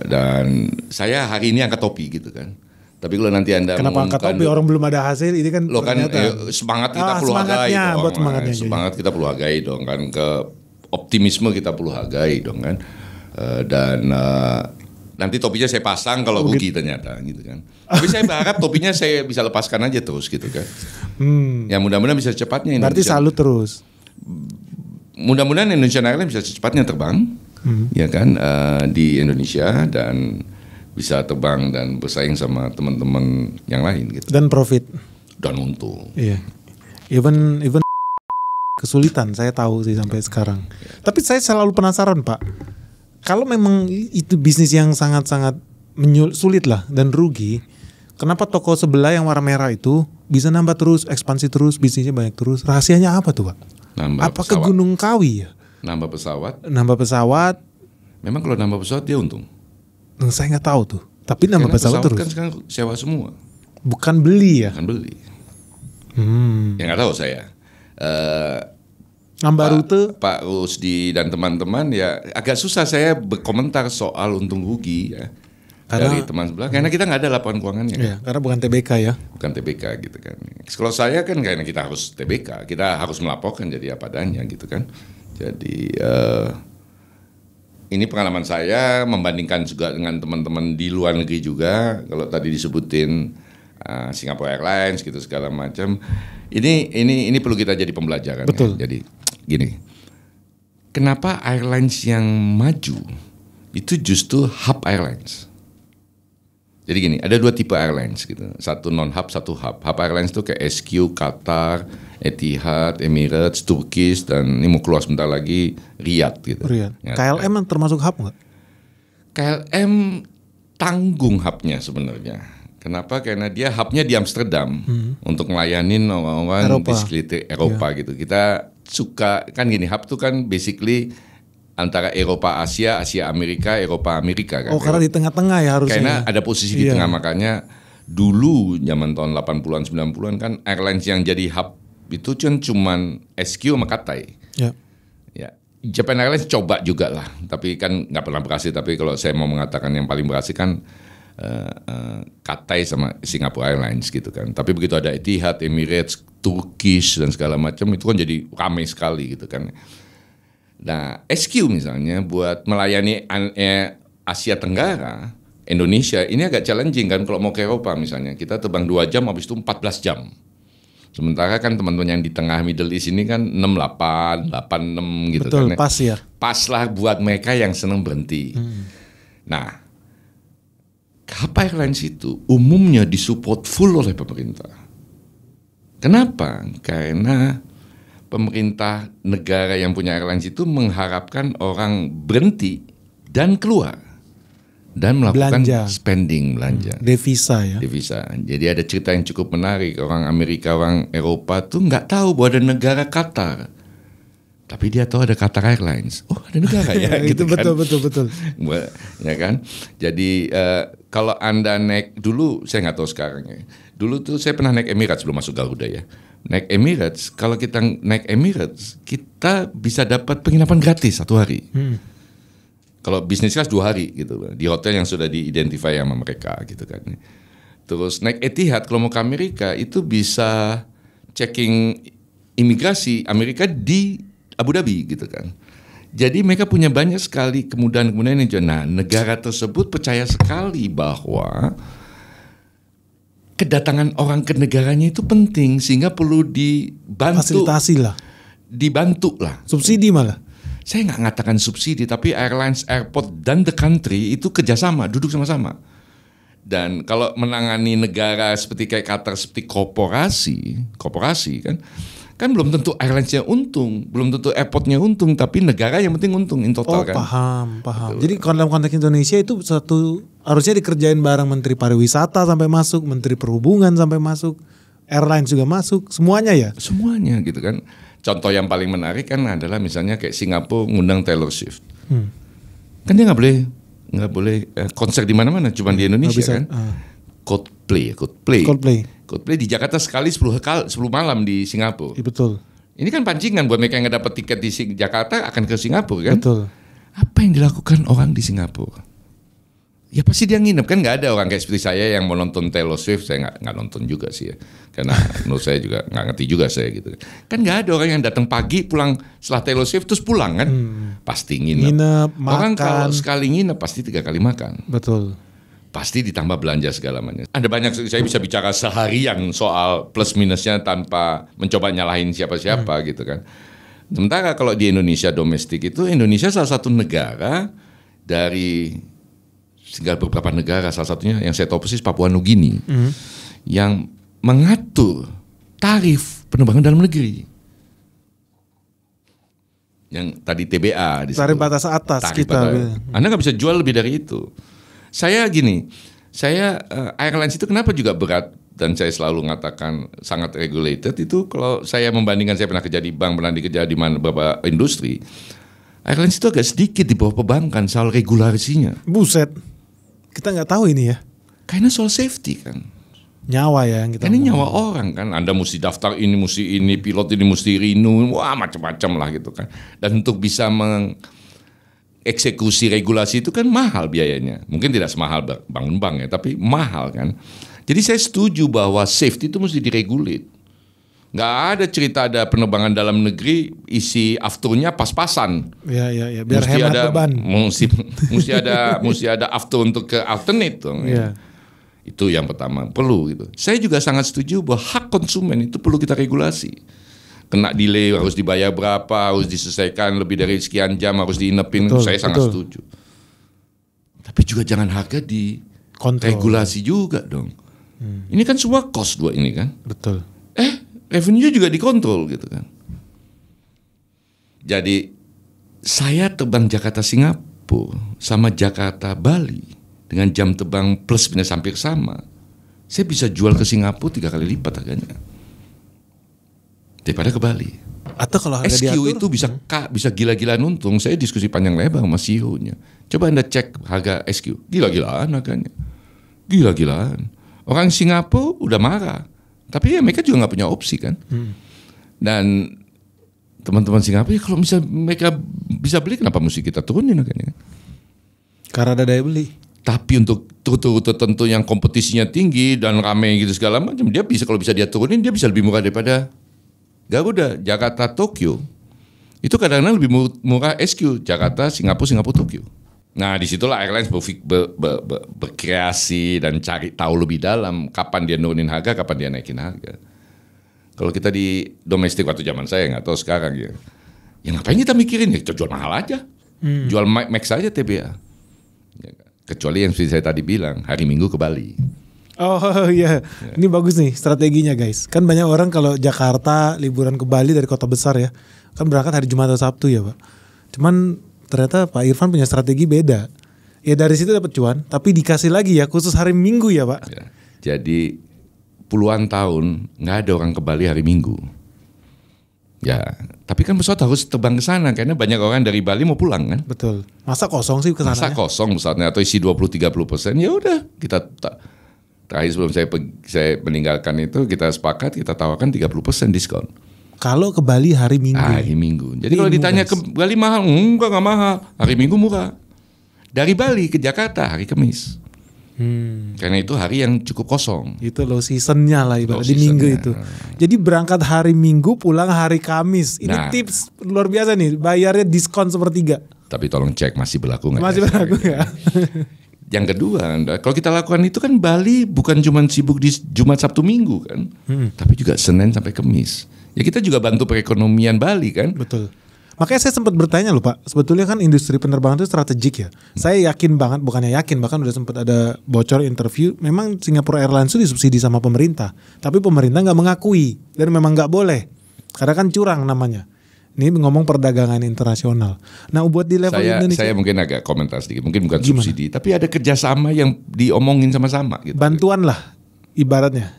[SPEAKER 2] Dan saya hari ini angkat topi gitu kan. Tapi kalau nanti Anda
[SPEAKER 1] Kenapa angkat topi? Orang belum ada hasil, ini kan
[SPEAKER 2] lo kan
[SPEAKER 1] ternyata.
[SPEAKER 2] semangat kita perlu hargai
[SPEAKER 1] semangatnya,
[SPEAKER 2] dong.
[SPEAKER 1] buat semangatnya.
[SPEAKER 2] Semangat kita perlu hargai dong kan, ke optimisme kita perlu hargai dong kan. Dan nanti topinya saya pasang kalau rugi ternyata gitu kan. Tapi saya berharap topinya saya bisa lepaskan aja terus gitu kan. Ya mudah-mudahan bisa secepatnya
[SPEAKER 1] Berarti
[SPEAKER 2] Indonesia.
[SPEAKER 1] salut terus.
[SPEAKER 2] Mudah-mudahan Indonesian Airlines bisa secepatnya terbang, ya kan, di Indonesia dan bisa terbang dan bersaing sama teman-teman yang lain gitu.
[SPEAKER 1] Dan profit.
[SPEAKER 2] Dan untung.
[SPEAKER 1] Iya. Even kesulitan saya tahu sih sampai sekarang. Tapi saya selalu penasaran Pak. Kalau memang itu bisnis yang sangat-sangat sulit lah dan rugi, kenapa toko sebelah yang warna merah itu bisa nambah terus, ekspansi terus, bisnisnya banyak terus? Rahasianya apa tuh Pak?
[SPEAKER 2] Nambah
[SPEAKER 1] Apa ke
[SPEAKER 2] pesawat.
[SPEAKER 1] Gunung Kawi ya?
[SPEAKER 2] Nambah pesawat.
[SPEAKER 1] Nambah pesawat?
[SPEAKER 2] Memang kalau nambah pesawat dia untung.
[SPEAKER 1] Saya nggak tahu tuh. Tapi nambah
[SPEAKER 2] Karena
[SPEAKER 1] pesawat terus.
[SPEAKER 2] kan sekarang sewa semua,
[SPEAKER 1] Bukan beli ya?
[SPEAKER 2] kan beli. Ya nggak tahu saya.
[SPEAKER 1] Nambah rute?
[SPEAKER 2] Pak Rusdi dan teman-teman ya agak susah saya berkomentar soal untung rugi ya. Dari teman sebelah karena kita nggak ada laporan keuangannya.
[SPEAKER 1] Ya, karena bukan TBK ya.
[SPEAKER 2] Bukan TBK gitu kan. Kalau saya kan karena kita harus TBK, kita harus melaporkan jadi apa adanya gitu kan. Jadi ini pengalaman saya membandingkan juga dengan teman-teman di luar negeri juga. Kalau tadi disebutin Singapore Airlines gitu segala macam. Ini perlu kita jadi pembelajaran.
[SPEAKER 1] Betul.
[SPEAKER 2] Ya. Jadi gini, kenapa airlines yang maju itu justru hub airlines? Jadi gini, ada dua tipe airlines gitu. Satu non hub, satu hub. Hub airlines itu kayak SQ, Qatar, Etihad, Emirates, Turkish, dan ini mau keluar sebentar lagi Riyadh gitu.
[SPEAKER 1] Riyadh.
[SPEAKER 2] Ya,
[SPEAKER 1] KLM termasuk hub nggak?
[SPEAKER 2] KLM tanggung hubnya sebenarnya. Kenapa? Karena dia hubnya di Amsterdam untuk ngelayanin orang-orang di sekitar Eropa gitu. Kita suka kan gini, hub tuh kan basically antara Eropa Asia, Asia Amerika, Eropa Amerika kan.
[SPEAKER 1] Oh, karena di tengah-tengah ya harusnya.
[SPEAKER 2] Karena ada posisi di tengah, makanya dulu zaman tahun 80-an 90-an kan airlines yang jadi hub itu cuman SQ sama Cathay.
[SPEAKER 1] Ya.
[SPEAKER 2] Ya, Japan Airlines coba juga lah, tapi kan nggak pernah berhasil. Tapi kalau saya mau mengatakan yang paling berhasil kan Cathay sama Singapore Airlines gitu kan. Tapi begitu ada Etihad, Emirates, Turkish dan segala macam itu kan jadi ramai sekali gitu kan. Nah, SQ misalnya buat melayani Asia Tenggara, Indonesia ini agak challenging kan kalau mau ke Eropa misalnya. Kita terbang 2 jam habis itu 14 jam. Sementara kan teman-teman yang di tengah Middle East ini kan 68, 86 gitu.
[SPEAKER 1] Betul,
[SPEAKER 2] kan.
[SPEAKER 1] pas ya.
[SPEAKER 2] Pas lah buat mereka yang senang berhenti. Nah, hub airlines itu umumnya disupport full oleh pemerintah. Kenapa? Karena pemerintah negara yang punya airlines itu mengharapkan orang berhenti dan keluar dan melakukan spending belanja.
[SPEAKER 1] Devisa ya.
[SPEAKER 2] Devisa. Jadi ada cerita yang cukup menarik. Orang Amerika, orang Eropa tuh nggak tahu bahwa ada negara Qatar. Tapi dia tahu ada Qatar Airlines. Oh, ada negara ya gitu
[SPEAKER 1] Itu
[SPEAKER 2] kan.
[SPEAKER 1] betul.
[SPEAKER 2] Ya kan. Jadi kalau Anda naik dulu, saya nggak tahu sekarang ya. Dulu tuh saya pernah naik Emirates sebelum masuk Garuda ya. Naik Emirates, kalau kita naik Emirates, kita bisa dapat penginapan gratis 1 hari. Kalau bisnis kelas 2 hari gitu, di hotel yang sudah diidentify sama mereka gitu kan. Terus naik Etihad, kalau mau ke Amerika itu bisa checking imigrasi Amerika di Abu Dhabi gitu kan. Jadi mereka punya banyak sekali kemudahan-kemudahan yang nah, negara tersebut percaya sekali bahwa kedatangan orang ke negaranya itu penting sehingga perlu dibantu.
[SPEAKER 1] Fasilitasi lah.
[SPEAKER 2] dibantu lah.
[SPEAKER 1] Subsidi malah.
[SPEAKER 2] Saya nggak ngatakan subsidi, tapi airlines, airport, dan the country itu kerjasama, duduk sama-sama. Dan kalau menangani negara seperti kayak Qatar, seperti korporasi kan belum tentu airlinesnya untung, belum tentu airportnya untung, tapi negara yang penting untung in total kan.
[SPEAKER 1] Paham. Jadi kalau dalam konteks Indonesia itu harusnya dikerjain bareng Menteri Pariwisata sampai masuk, Menteri Perhubungan sampai masuk, airlines juga masuk, semuanya ya.
[SPEAKER 2] Semuanya gitu kan. Contoh yang paling menarik kan adalah misalnya kayak Singapura ngundang Taylor Swift. Kan dia nggak boleh konser di mana-mana, cuma di Indonesia kan. Coldplay di Jakarta sekali 10 malam di Singapura.
[SPEAKER 1] Iya, betul.
[SPEAKER 2] Ini kan pancingan buat mereka yang nggak dapat tiket di Jakarta akan ke Singapura kan.
[SPEAKER 1] Betul.
[SPEAKER 2] Apa yang dilakukan orang di Singapura? Ya pasti dia nginep, kan nggak ada orang kayak seperti saya yang mau nonton Taylor Swift. Saya nggak nonton juga sih ya, karena menurut saya juga nggak ngerti juga saya gitu. Kan nggak ada orang yang datang pagi pulang setelah Taylor Swift terus pulang kan, pasti nginep. Orang
[SPEAKER 1] makan.
[SPEAKER 2] kalau sekali nginep pasti 3 kali makan.
[SPEAKER 1] Betul.
[SPEAKER 2] Pasti ditambah belanja segala macam. Ada banyak, saya bisa bicara seharian soal plus minusnya tanpa mencoba nyalahin siapa-siapa gitu kan. Sementara kalau di Indonesia domestik itu, Indonesia salah satu negara dari beberapa negara, salah satunya yang saya tahu persis Papua Nugini, yang mengatur tarif penerbangan dalam negeri. Yang tadi TBA.
[SPEAKER 1] Tarif batas atas kita.
[SPEAKER 2] Anda nggak bisa jual lebih dari itu. Saya airlines itu kenapa juga berat, dan saya selalu mengatakan sangat regulated itu. Kalau saya membandingkan, saya pernah kerja di bank, pernah kerja di beberapa industri, airlines itu agak sedikit di bawah perbankan soal regulasinya.
[SPEAKER 1] Buset. Kita nggak tahu ini ya.
[SPEAKER 2] Karena soal safety kan.
[SPEAKER 1] Nyawa ya yang kita.
[SPEAKER 2] Ini nyawa orang kan. Anda mesti daftar ini, mesti ini, pilot ini mesti renew, wah macam-macam lah gitu kan. Dan untuk bisa mengeksekusi regulasi itu kan mahal biayanya. Mungkin tidak semahal bangun bank ya, tapi mahal kan. Jadi saya setuju bahwa safety itu mesti diregulate. Nggak ada cerita ada penerbangan dalam negeri isi afternya pas-pasan.
[SPEAKER 1] Ya. Biar mesti hemat beban.
[SPEAKER 2] Mesti ada after untuk ke alternate dong.
[SPEAKER 1] Ya.
[SPEAKER 2] Itu yang pertama perlu gitu. Saya juga sangat setuju bahwa hak konsumen itu perlu kita regulasi. Kena delay harus dibayar berapa, harus diselesaikan lebih dari sekian jam, harus diinepin. Saya sangat setuju. Tapi juga jangan harga di regulasi juga dong. Ini kan semua cost dua ini kan.
[SPEAKER 1] Betul.
[SPEAKER 2] Revenue juga dikontrol gitu kan. Jadi saya terbang Jakarta Singapura sama Jakarta Bali dengan jam terbang plus minus hampir sama. Saya bisa jual ke Singapura 3 kali lipat harganya daripada ke Bali.
[SPEAKER 1] Atau kalau harga
[SPEAKER 2] SQ
[SPEAKER 1] diatur,
[SPEAKER 2] itu bisa gila-gilaan untung. Saya diskusi panjang lebar sama CEO-nya. Coba Anda cek harga SQ, gila-gilaan harganya. Gila-gilaan. Orang Singapura udah marah. Tapi ya mereka juga nggak punya opsi kan. Dan teman-teman Singapura ya kalau mereka bisa beli, kenapa mesti kita turunin harganya?
[SPEAKER 1] Karena ada daya beli.
[SPEAKER 2] Tapi untuk rute-rute tertentu yang kompetisinya tinggi dan ramai gitu segala macam, dia bisa, kalau bisa dia turunin, dia bisa lebih murah daripada Garuda, Jakarta, Tokyo. Itu kadang-kadang lebih murah SQ, Jakarta, Singapura, Tokyo. Nah disitulah airlines berkreasi dan cari tahu lebih dalam kapan dia nurunin harga, kapan dia naikin harga. Kalau kita di domestik waktu zaman saya, nggak tahu sekarang ya. Ya ngapain kita mikirin, ya jual mahal aja. Jual max aja TBA. Ya, kecuali yang seperti saya tadi bilang, hari Minggu ke Bali.
[SPEAKER 1] Oh iya, ini bagus nih strateginya guys. Kan banyak orang kalau Jakarta liburan ke Bali dari kota besar ya, kan berangkat hari Jumat atau Sabtu ya Pak. Cuman ternyata Pak Irfan punya strategi beda. Ya dari situ dapat cuan, tapi dikasih lagi ya khusus hari Minggu ya Pak.
[SPEAKER 2] Ya, jadi puluhan tahun nggak ada orang ke Bali hari Minggu. Ya, tapi kan pesawat harus terbang ke sana karena banyak orang dari Bali mau pulang kan.
[SPEAKER 1] Betul. Masa kosong sih ke sana?
[SPEAKER 2] Masa kosong pesawatnya atau isi 20-30%, ya udah kita terakhir sebelum saya meninggalkan itu kita sepakat kita tawarkan 30% diskon.
[SPEAKER 1] Kalau ke Bali hari Minggu.
[SPEAKER 2] Hari Minggu. Jadi kalau ditanya ke Bali mahal, enggak mahal. Hari Minggu murah. Dari Bali ke Jakarta hari Kamis. Karena itu hari yang cukup kosong.
[SPEAKER 1] Itu low seasonnya lah ibarat di minggu itu. Jadi berangkat hari Minggu pulang hari Kamis. Ini tips luar biasa nih. Bayarnya diskon sepertiga.
[SPEAKER 2] Tapi tolong cek masih berlaku nggak?
[SPEAKER 1] Masih berlaku ya.
[SPEAKER 2] Yang kedua, kalau kita lakukan itu kan Bali bukan cuma sibuk di Jumat Sabtu Minggu kan, tapi juga Senin sampai Kamis. Ya kita juga bantu perekonomian Bali kan.
[SPEAKER 1] Betul. Makanya saya sempat bertanya loh Pak, sebetulnya kan industri penerbangan itu strategik ya. Saya yakin banget, bukannya yakin, bahkan udah sempat ada bocor interview, memang Singapore Airlines itu disubsidi sama pemerintah. Tapi pemerintah nggak mengakui dan memang nggak boleh. Karena kan curang namanya. Ini ngomong perdagangan internasional. Nah buat di level Indonesia.
[SPEAKER 2] Saya mungkin agak komentar sedikit, mungkin bukan subsidi, tapi ada kerjasama yang diomongin sama-sama. Gitu.
[SPEAKER 1] Bantuan lah ibaratnya.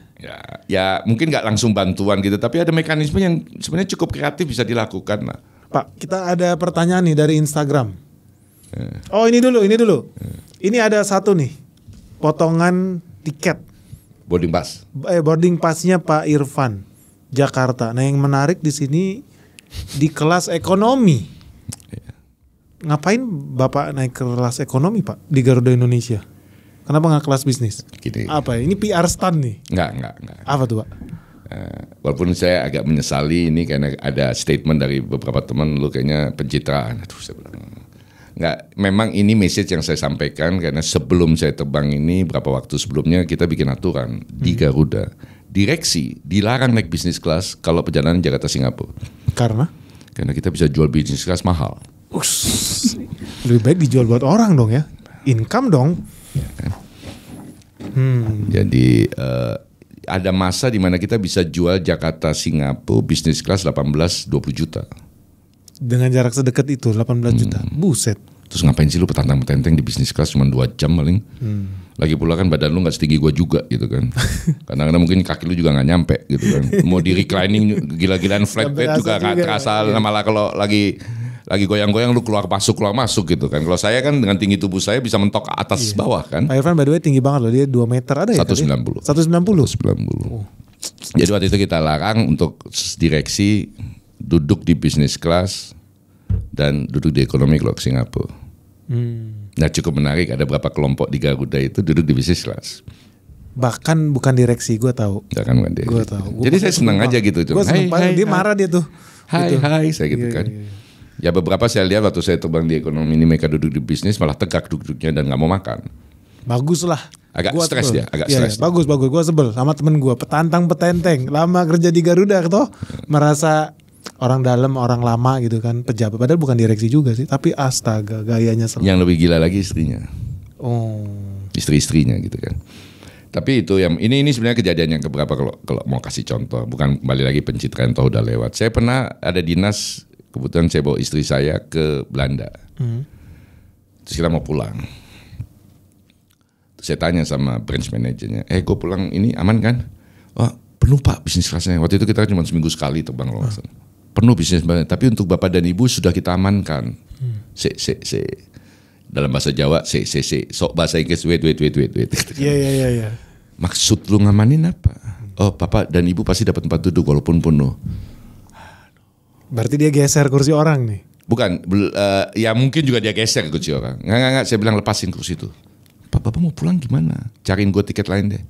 [SPEAKER 2] Ya mungkin nggak langsung bantuan gitu, tapi ada mekanisme yang sebenarnya cukup kreatif bisa dilakukan lah.
[SPEAKER 1] Pak, kita ada pertanyaan nih dari Instagram. Oh ini dulu. Ini ada satu nih, potongan tiket.
[SPEAKER 2] Boarding pass.
[SPEAKER 1] Boarding passnya Pak Irfan, Jakarta. Nah yang menarik di sini di kelas ekonomi. Ngapain Bapak naik kelas ekonomi Pak di Garuda Indonesia? Kenapa nggak kelas bisnis?
[SPEAKER 2] Gini.
[SPEAKER 1] Apa ya? Ini PR stand nih?
[SPEAKER 2] Enggak.
[SPEAKER 1] Apa tuh Pak?
[SPEAKER 2] Walaupun saya agak menyesali ini karena ada statement dari beberapa teman lu kayaknya pencitraan. Aduh, saya bilang enggak. Memang ini message yang saya sampaikan karena sebelum saya terbang ini beberapa waktu sebelumnya kita bikin aturan di Garuda. Direksi dilarang naik bisnis kelas kalau perjalanan Jakarta Singapura.
[SPEAKER 1] Karena
[SPEAKER 2] kita bisa jual bisnis kelas mahal.
[SPEAKER 1] Lebih baik dijual buat orang dong ya. Income dong.
[SPEAKER 2] Ya, kan? Jadi ada masa di mana kita bisa jual Jakarta Singapura bisnis kelas 18-20 juta.
[SPEAKER 1] Dengan jarak sedekat itu 18 juta. Buset.
[SPEAKER 2] Terus ngapain sih lu petantang-petenteng di bisnis kelas cuma 2 jam paling. Lagi pula kan badan lu gak setinggi gua juga gitu kan. Kadang-kadang mungkin kaki lu juga gak nyampe gitu kan. Mau di reclining gila-gilaan flat bed juga gak terasa. Malah kalau lagi goyang-goyang lu keluar masuk gitu kan. Kalau saya kan dengan tinggi tubuh saya bisa mentok ke atas bawah kan.
[SPEAKER 1] Pak Irfan by the way tinggi banget loh, dia 2 meter ada ya?
[SPEAKER 2] 190.
[SPEAKER 1] 190.
[SPEAKER 2] Jadi waktu itu kita larang untuk direksi duduk di bisnis kelas dan duduk di ekonomi kalau ke Singapura. Nah cukup menarik, ada beberapa kelompok di Garuda itu duduk di bisnis kelas.
[SPEAKER 1] Bahkan bukan direksi, gue tahu.
[SPEAKER 2] Bukan direksi.
[SPEAKER 1] Gue tahu.
[SPEAKER 2] Jadi saya senang aja gitu.
[SPEAKER 1] Gue senang, dia marah dia tuh.
[SPEAKER 2] Hai, saya gitu kan. Ya beberapa saya lihat waktu saya terbang di ekonomi ini mereka duduk di bisnis malah tegak duduknya dan nggak mau makan.
[SPEAKER 1] Bagus lah.
[SPEAKER 2] Agak
[SPEAKER 1] Gua
[SPEAKER 2] stres
[SPEAKER 1] sebel.
[SPEAKER 2] dia, agak
[SPEAKER 1] Iya,
[SPEAKER 2] stres.
[SPEAKER 1] Bagus. Gue sebel sama temen gue, petantang-petenteng, lama kerja di Garuda toh, merasa orang dalam, orang lama gitu kan, pejabat. Padahal bukan direksi juga sih, tapi astaga gayanya selalu.
[SPEAKER 2] Yang lebih gila lagi istrinya.
[SPEAKER 1] Oh.
[SPEAKER 2] Istri-istrinya gitu kan. Tapi itu yang ini sebenarnya kejadian yang keberapa kalau mau kasih contoh, bukan kembali lagi pencitraan toh udah lewat. Saya pernah ada dinas, kebetulan saya bawa istri saya ke Belanda. Terus kita mau pulang. Terus saya tanya sama branch manajernya, gue pulang ini aman kan? Oh penuh Pak bisnis kelasnya. Waktu itu kita cuma seminggu sekali terbang loh. Penuh bisnis kelasnya. Tapi untuk Bapak dan Ibu sudah kita amankan. Dalam bahasa Jawa, sok bahasa Inggris, wait.
[SPEAKER 1] Iya.
[SPEAKER 2] Maksud lu ngamanin apa? Oh Bapak dan Ibu pasti dapat tempat duduk walaupun penuh.
[SPEAKER 1] Berarti dia geser kursi orang nih?
[SPEAKER 2] Bukan, ya mungkin juga dia geser kursi orang. Nggak, saya bilang lepasin kursi itu. Pak, Bapak mau pulang gimana? Cariin gue tiket lain deh.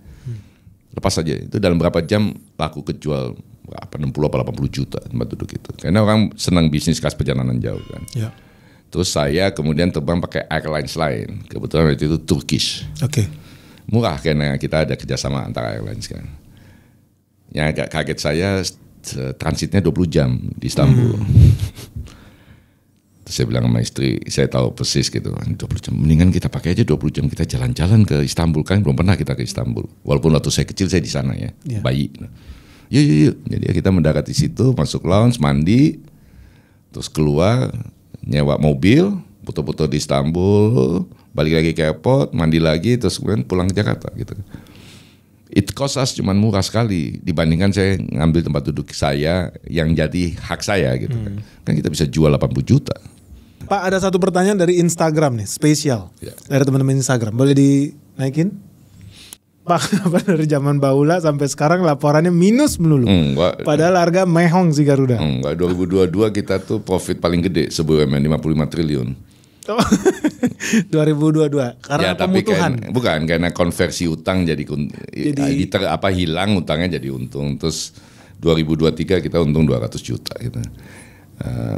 [SPEAKER 2] Lepas aja, itu dalam berapa jam laku kejual berapa, 60 atau 80 juta tempat duduk itu. Karena orang senang bisnis kelas perjalanan jauh kan.
[SPEAKER 1] Ya.
[SPEAKER 2] Terus saya kemudian terbang pakai airlines lain. Kebetulan itu Turkish.
[SPEAKER 1] Oke.
[SPEAKER 2] Murah karena kita ada kerjasama antara airlines kan. Yang agak kaget saya transitnya 20 jam di Istanbul. Terus saya bilang sama istri, saya tahu persis gitu, 20 jam, mendingan kita pakai aja 20 jam kita jalan-jalan ke Istanbul, kan belum pernah kita ke Istanbul. Walaupun waktu saya kecil saya di sana ya, bayi. Yuk. Jadi kita mendarat di situ, masuk lounge, mandi, terus keluar, nyewa mobil, foto-foto di Istanbul, balik lagi ke airport, mandi lagi, terus kemudian pulang ke Jakarta gitu. It cost us cuman murah sekali dibandingkan saya ngambil tempat duduk saya yang jadi hak saya gitu kan. Kan kita bisa jual 80 juta.
[SPEAKER 1] Pak, ada satu pertanyaan dari Instagram nih, spesial. Dari teman-teman Instagram. Boleh dinaikin? Pak, kenapa dari zaman Baula sampai sekarang laporannya minus melulu? Padahal harga mehong sih Garuda.
[SPEAKER 2] 2022 kita tuh profit paling gede se-BUMN 55 triliun.
[SPEAKER 1] 2022 karena
[SPEAKER 2] ya, tapi
[SPEAKER 1] pemutuhan.
[SPEAKER 2] Bukan karena konversi utang jadi hilang utangnya jadi untung. Terus 2023 kita untung 200 juta gitu.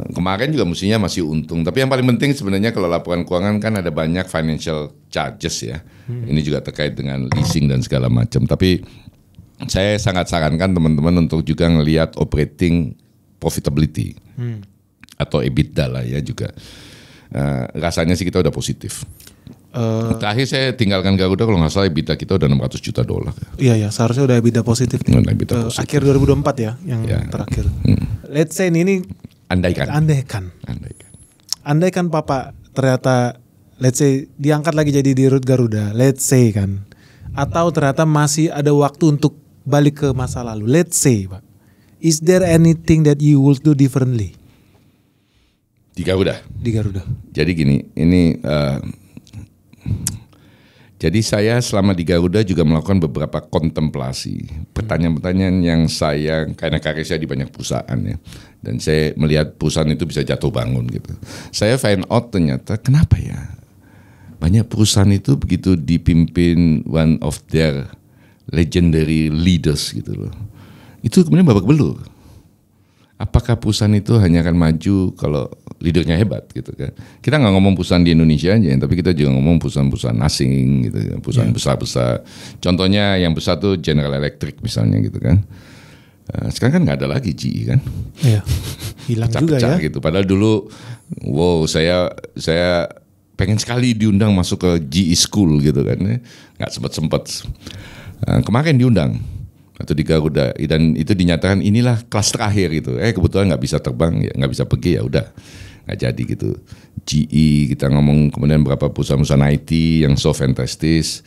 [SPEAKER 2] Kemarin juga mestinya masih untung. Tapi yang paling penting sebenarnya kalau laporan keuangan kan ada banyak financial charges ya. Ini juga terkait dengan leasing dan segala macam. Tapi saya sangat sarankan teman-teman untuk juga ngelihat operating profitability atau EBITDA lah ya juga. Rasanya sih kita udah positif. Terakhir saya tinggalkan Garuda kalau nggak salah EBITDA kita udah $600 juta.
[SPEAKER 1] Iya seharusnya udah EBITDA positif nih.
[SPEAKER 2] Udah EBITDA positif.
[SPEAKER 1] Akhir 2024 ya yang terakhir. Let's say ini andaikan Papa ternyata let's say diangkat lagi jadi dirut Garuda, let's say kan. Atau ternyata masih ada waktu untuk balik ke masa lalu. Let's say, Pak. Is there anything that you will do differently?
[SPEAKER 2] Di Garuda. Jadi gini, ini jadi saya selama di Garuda juga melakukan beberapa kontemplasi, pertanyaan-pertanyaan yang saya, karena karir saya di banyak perusahaan ya, dan saya melihat perusahaan itu bisa jatuh bangun gitu. Saya find out ternyata kenapa ya banyak perusahaan itu begitu dipimpin one of their legendary leaders gitu loh, itu kemudian babak belur. Apakah perusahaan itu hanya akan maju kalau leadernya hebat gitu kan? Kita nggak ngomong perusahaan di Indonesia aja, tapi kita juga ngomong perusahaan-perusahaan asing gitu, perusahaan besar-besar. Contohnya yang besar tuh General Electric misalnya gitu kan. Sekarang kan nggak ada lagi GE kan?
[SPEAKER 1] Iya, hilang juga ya.
[SPEAKER 2] Gitu. Padahal dulu, wow saya pengen sekali diundang masuk ke GE School gitu kan, nggak sempat. Kemarin diundang atau di Garuda dan itu dinyatakan inilah kelas terakhir gitu. Kebetulan nggak bisa terbang ya, nggak bisa pergi ya udah nggak jadi gitu. GE kita ngomong kemudian berapa perusahaan-perusahaan IT yang so fantastis.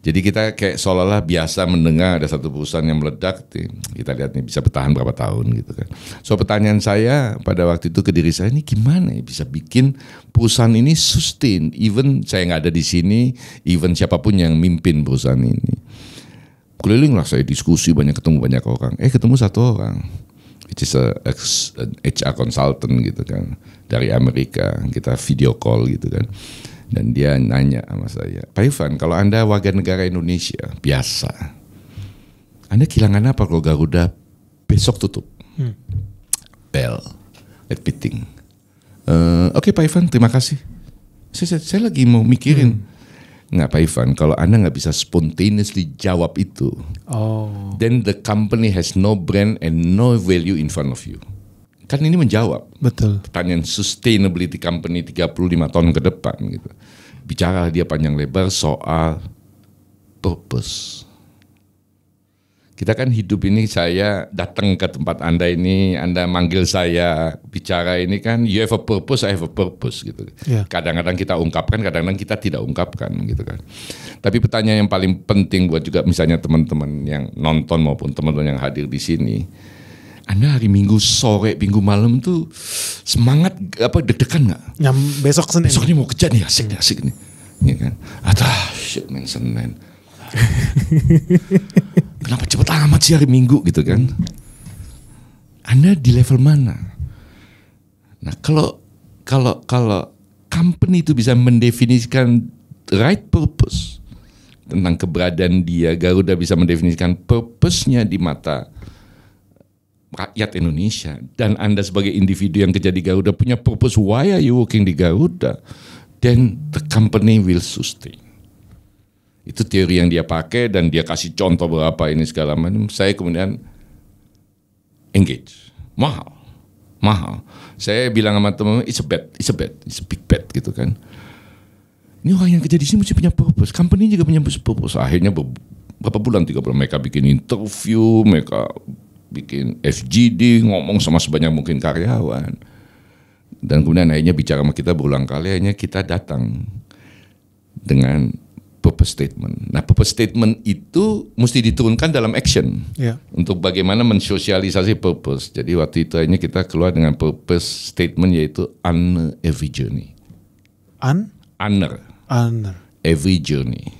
[SPEAKER 2] Jadi kita kayak seolah-olah biasa mendengar ada satu perusahaan yang meledak, kita lihat nih bisa bertahan berapa tahun gitu kan. So pertanyaan saya pada waktu itu ke diri saya, ini gimana ya bisa bikin perusahaan ini sustain, even saya nggak ada di sini, even siapapun yang mimpin perusahaan ini. Keliling lah saya diskusi ketemu banyak orang. Ketemu satu orang, which is an HR consultant gitu kan dari Amerika. Kita video call gitu kan, dan dia nanya sama saya, Pak Irfan, kalau Anda warga negara Indonesia biasa, Anda kehilangan apa kalau Garuda besok tutup? Bell, let me think. Oke, Pak Irfan, terima kasih. Saya lagi mau mikirin. Nggak Pak Irfan, kalau Anda nggak bisa spontaneously jawab itu, then the company has no brand and no value in front of you. Kan ini menjawab.
[SPEAKER 1] Betul.
[SPEAKER 2] Pertanyaan sustainability company 35 tahun ke depan gitu. Bicara dia panjang lebar soal purpose. Kita kan hidup ini, saya datang ke tempat Anda ini, Anda manggil saya bicara ini kan, you have a purpose, I have a purpose gitu. Yeah. Kadang-kadang kita ungkapkan, kadang-kadang kita tidak ungkapkan gitu kan. Tapi pertanyaan yang paling penting buat juga misalnya teman-teman yang nonton maupun teman-teman yang hadir di sini, Anda hari Minggu sore, Minggu malam tuh semangat deg-degan nggak?
[SPEAKER 1] Yang besok Senin.
[SPEAKER 2] Besok ini mau kerja nih, asik nih, ya kan? Shit man, Senin. Kenapa cepet amat sih hari Minggu gitu kan? Anda di level mana? Nah kalau company itu bisa mendefinisikan right purpose tentang keberadaan dia, Garuda bisa mendefinisikan purpose-nya di mata rakyat Indonesia, dan Anda sebagai individu yang kerja di Garuda punya purpose, why are you working di Garuda, then the company will sustain. Itu teori yang dia pakai dan dia kasih contoh berapa ini segala macam. Saya kemudian engage. Mahal. Saya bilang sama teman, it's a big bet gitu kan. Ini orang yang kerja di sini mesti punya purpose. Company juga punya purpose. Akhirnya berapa bulan, 3 bulan mereka bikin interview, mereka bikin FGD, ngomong sama sebanyak mungkin karyawan. Dan kemudian akhirnya bicara sama kita berulang kali, akhirnya kita datang dengan purpose statement. Nah, purpose statement itu mesti diturunkan dalam action untuk bagaimana mensosialisasi purpose. Jadi waktu itu akhirnya kita keluar dengan purpose statement yaitu honor every journey. Honor every journey.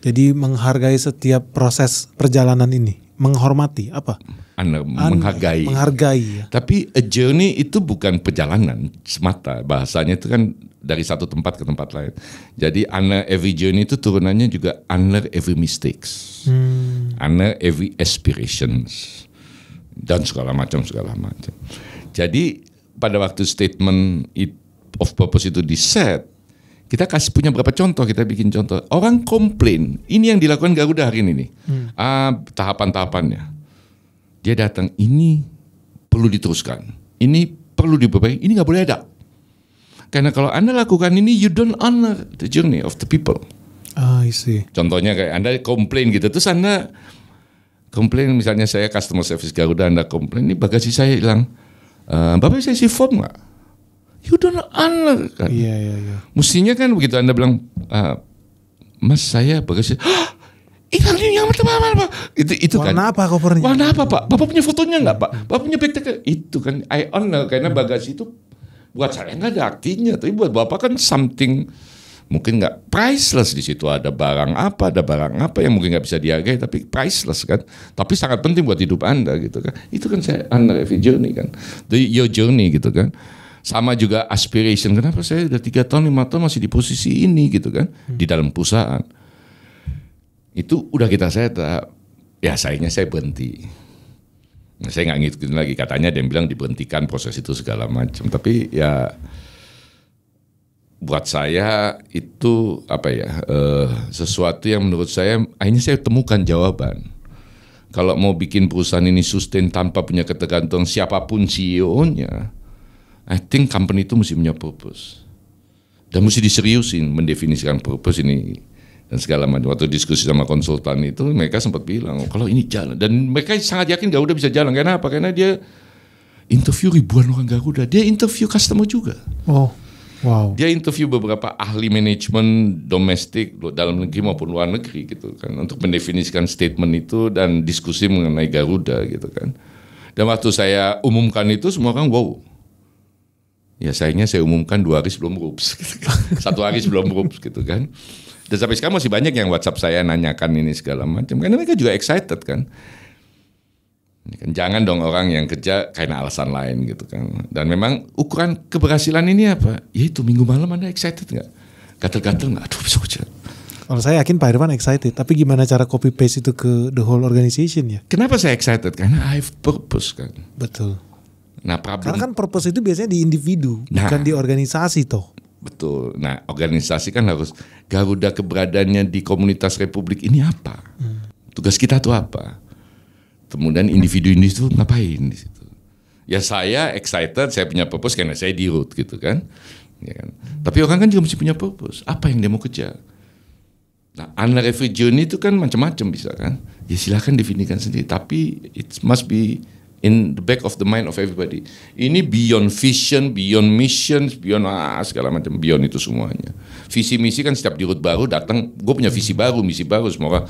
[SPEAKER 1] Jadi menghargai setiap proses perjalanan ini, menghormati apa?
[SPEAKER 2] Menghargai.
[SPEAKER 1] Ya.
[SPEAKER 2] Tapi a journey itu bukan perjalanan semata. Bahasanya itu kan dari satu tempat ke tempat lain. Jadi honor every journey itu turunannya juga honor every mistakes. Honor every aspirations. Dan segala macam. Jadi pada waktu statement of purpose itu di set, Kita kasih punya berapa contoh, kita bikin contoh. Orang komplain, ini yang dilakukan Garuda hari ini nih. Tahapan-tahapannya. Dia datang, ini perlu diteruskan. Ini perlu diperbaiki, ini nggak boleh ada. Karena kalau Anda lakukan ini, you don't honor the journey of the people.
[SPEAKER 1] I see.
[SPEAKER 2] Contohnya kayak Anda komplain gitu, terus Anda komplain, misalnya saya customer service Garuda, Anda komplain, ini bagasi saya hilang. Bapak saya isi form nggak? You don't honor kan.
[SPEAKER 1] Iya.
[SPEAKER 2] Mestinya kan begitu Anda bilang, Mas saya bagasi, hilang ini yang mana? Itu kan.
[SPEAKER 1] Warna apa covernya?
[SPEAKER 2] Warna apa Pak? Bapak punya fotonya nggak Pak? Bapak punya backpack? Itu kan I honor, karena bagasi itu buat saya nggak ada artinya, tapi buat Bapak kan something mungkin nggak priceless. Di situ ada barang apa yang mungkin nggak bisa dihargai, tapi priceless kan. Tapi sangat penting buat hidup Anda gitu kan. Itu kan saya honor every journey kan, your journey gitu kan. Sama juga aspiration, kenapa saya udah 3 tahun 5 tahun masih di posisi ini gitu kan, di dalam perusahaan. Itu udah kita set, ya sayangnya saya berhenti. Nah, saya nggak ngikutin lagi, katanya ada yang bilang diberhentikan proses itu segala macam. Tapi ya buat saya itu sesuatu yang menurut saya akhirnya saya temukan jawaban. Kalau mau bikin perusahaan ini sustain tanpa punya ketergantungan siapapun CEO-nya, I think company itu mesti punya purpose. Dan mesti diseriusin mendefinisikan purpose ini dan segala macam. Waktu diskusi sama konsultan itu mereka sempat bilang, kalau ini jalan. Dan mereka sangat yakin Garuda bisa jalan. Karena apa? Karena dia interview ribuan orang Garuda. Dia interview customer juga.
[SPEAKER 1] Oh, wow.
[SPEAKER 2] Dia interview beberapa ahli manajemen domestik dalam negeri maupun luar negeri gitu kan, untuk mendefinisikan statement itu dan diskusi mengenai Garuda gitu kan. Dan waktu saya umumkan itu semua orang wow. Ya sayangnya saya umumkan 2 hari sebelum RUPS, 1 hari sebelum RUPS gitu kan. Dan sampai sekarang masih banyak yang WhatsApp saya nanyakan ini segala macam, karena mereka juga excited kan. Jangan dong orang yang kerja karena alasan lain gitu kan. Dan memang ukuran keberhasilan ini apa? Ya itu minggu malam Anda excited nggak? Gatel-gatel nggak? Aduh bisa kerja.
[SPEAKER 1] Kalau saya yakin Pak Irfan excited, tapi gimana cara copy paste itu ke the whole organization ya?
[SPEAKER 2] Kenapa saya excited? Karena I have purpose kan.
[SPEAKER 1] Betul.
[SPEAKER 2] Nah, problem,
[SPEAKER 1] karena kan purpose itu biasanya di individu, bukan di organisasi toh.
[SPEAKER 2] Betul. Nah, organisasi kan harus Garuda keberadaannya di komunitas Republik ini apa? Tugas kita tuh apa? Kemudian individu-individu ngapain di situ? Ya saya excited, saya punya purpose karena saya di root gitu kan. Ya kan? Tapi orang kan juga mesti punya purpose. Apa yang dia mau kejar? Nah, under every journey itu kan macam-macam bisa kan. Ya silakan definisikan sendiri. Tapi it must be in the back of the mind of everybody. Ini beyond vision, beyond mission, beyond segala macam, beyond itu semuanya. Visi misi kan setiap dirut baru datang, gue punya visi baru, misi baru, semua orang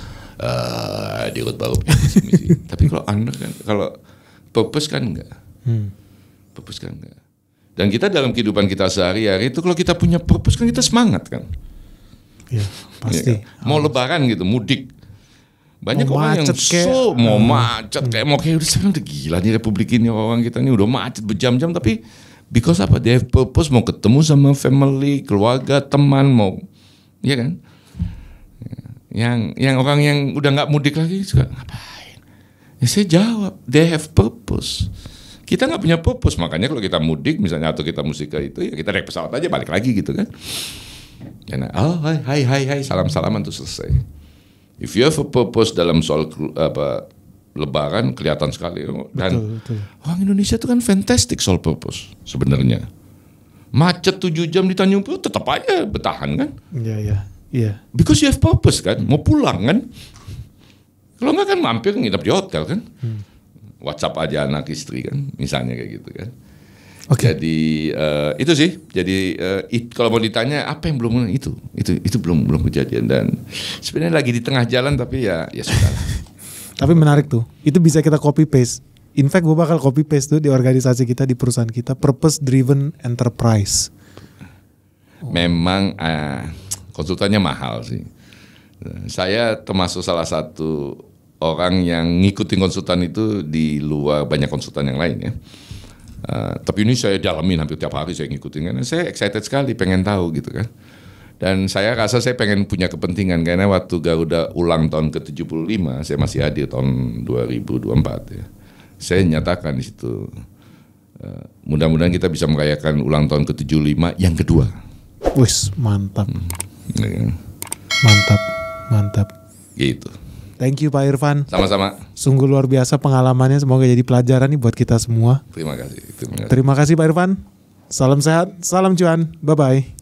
[SPEAKER 2] dirut baru punya visi misi. Tapi kalau Anda kan, kalau purpose kan enggak. Purpose kan enggak. Dan kita dalam kehidupan kita sehari-hari itu kalau kita punya purpose kan kita semangat kan.
[SPEAKER 1] Iya, pasti.
[SPEAKER 2] Ya kan? Mau lebaran gitu, mudik. Banyak
[SPEAKER 1] mau
[SPEAKER 2] orang yang mau macet kayak udah saya udah gila nih Republik ini, orang kita ini udah macet berjam-jam, tapi because apa? They have purpose, mau ketemu sama family, keluarga, teman, mau, ya kan? Yang orang yang udah nggak mudik lagi juga ngapain? Ya saya jawab, they have purpose. Kita nggak punya purpose, makanya kalau kita mudik misalnya atau kita musik itu ya kita naik pesawat aja balik lagi gitu kan? Karena hai salam-salaman tuh selesai. If you have a purpose dalam soal lebaran kelihatan sekali. Dan betul. Orang Indonesia itu kan fantastic soal purpose sebenarnya. Macet 7 jam di Tanjung Priok tetap aja bertahan kan? Iya. Because you have purpose kan, mau pulang kan? Kalau enggak kan mampir nginep di hotel kan? WhatsApp aja anak istri kan, misalnya kayak gitu kan. Okay. Jadi itu sih. Jadi kalau mau ditanya apa yang belum itu belum kejadian, dan sebenarnya lagi di tengah jalan, tapi ya sudah.
[SPEAKER 1] Tapi menarik tuh. Itu bisa kita copy paste. In fact gue bakal copy paste tuh di organisasi kita, di perusahaan kita, purpose driven enterprise.
[SPEAKER 2] Memang konsultannya mahal sih. Saya termasuk salah satu orang yang ngikutin konsultan itu di luar banyak konsultan yang lain ya. Tapi ini saya dalamin hampir tiap hari, saya ngikutin karena saya excited sekali pengen tahu gitu kan. Dan saya rasa saya pengen punya kepentingan karena waktu Garuda ulang tahun ke-75, saya masih hadir tahun 2024 ya. Saya nyatakan di situ mudah-mudahan kita bisa merayakan ulang tahun ke-75 yang kedua.
[SPEAKER 1] Wis, mantap.
[SPEAKER 2] Ya,
[SPEAKER 1] Mantap.
[SPEAKER 2] gitu.
[SPEAKER 1] Thank you Pak Irfan.
[SPEAKER 2] Sama-sama.
[SPEAKER 1] Sungguh luar biasa pengalamannya. Semoga jadi pelajaran nih buat kita semua.
[SPEAKER 2] Terima kasih.
[SPEAKER 1] Terima kasih Pak Irfan. Salam sehat, salam cuan. Bye-bye.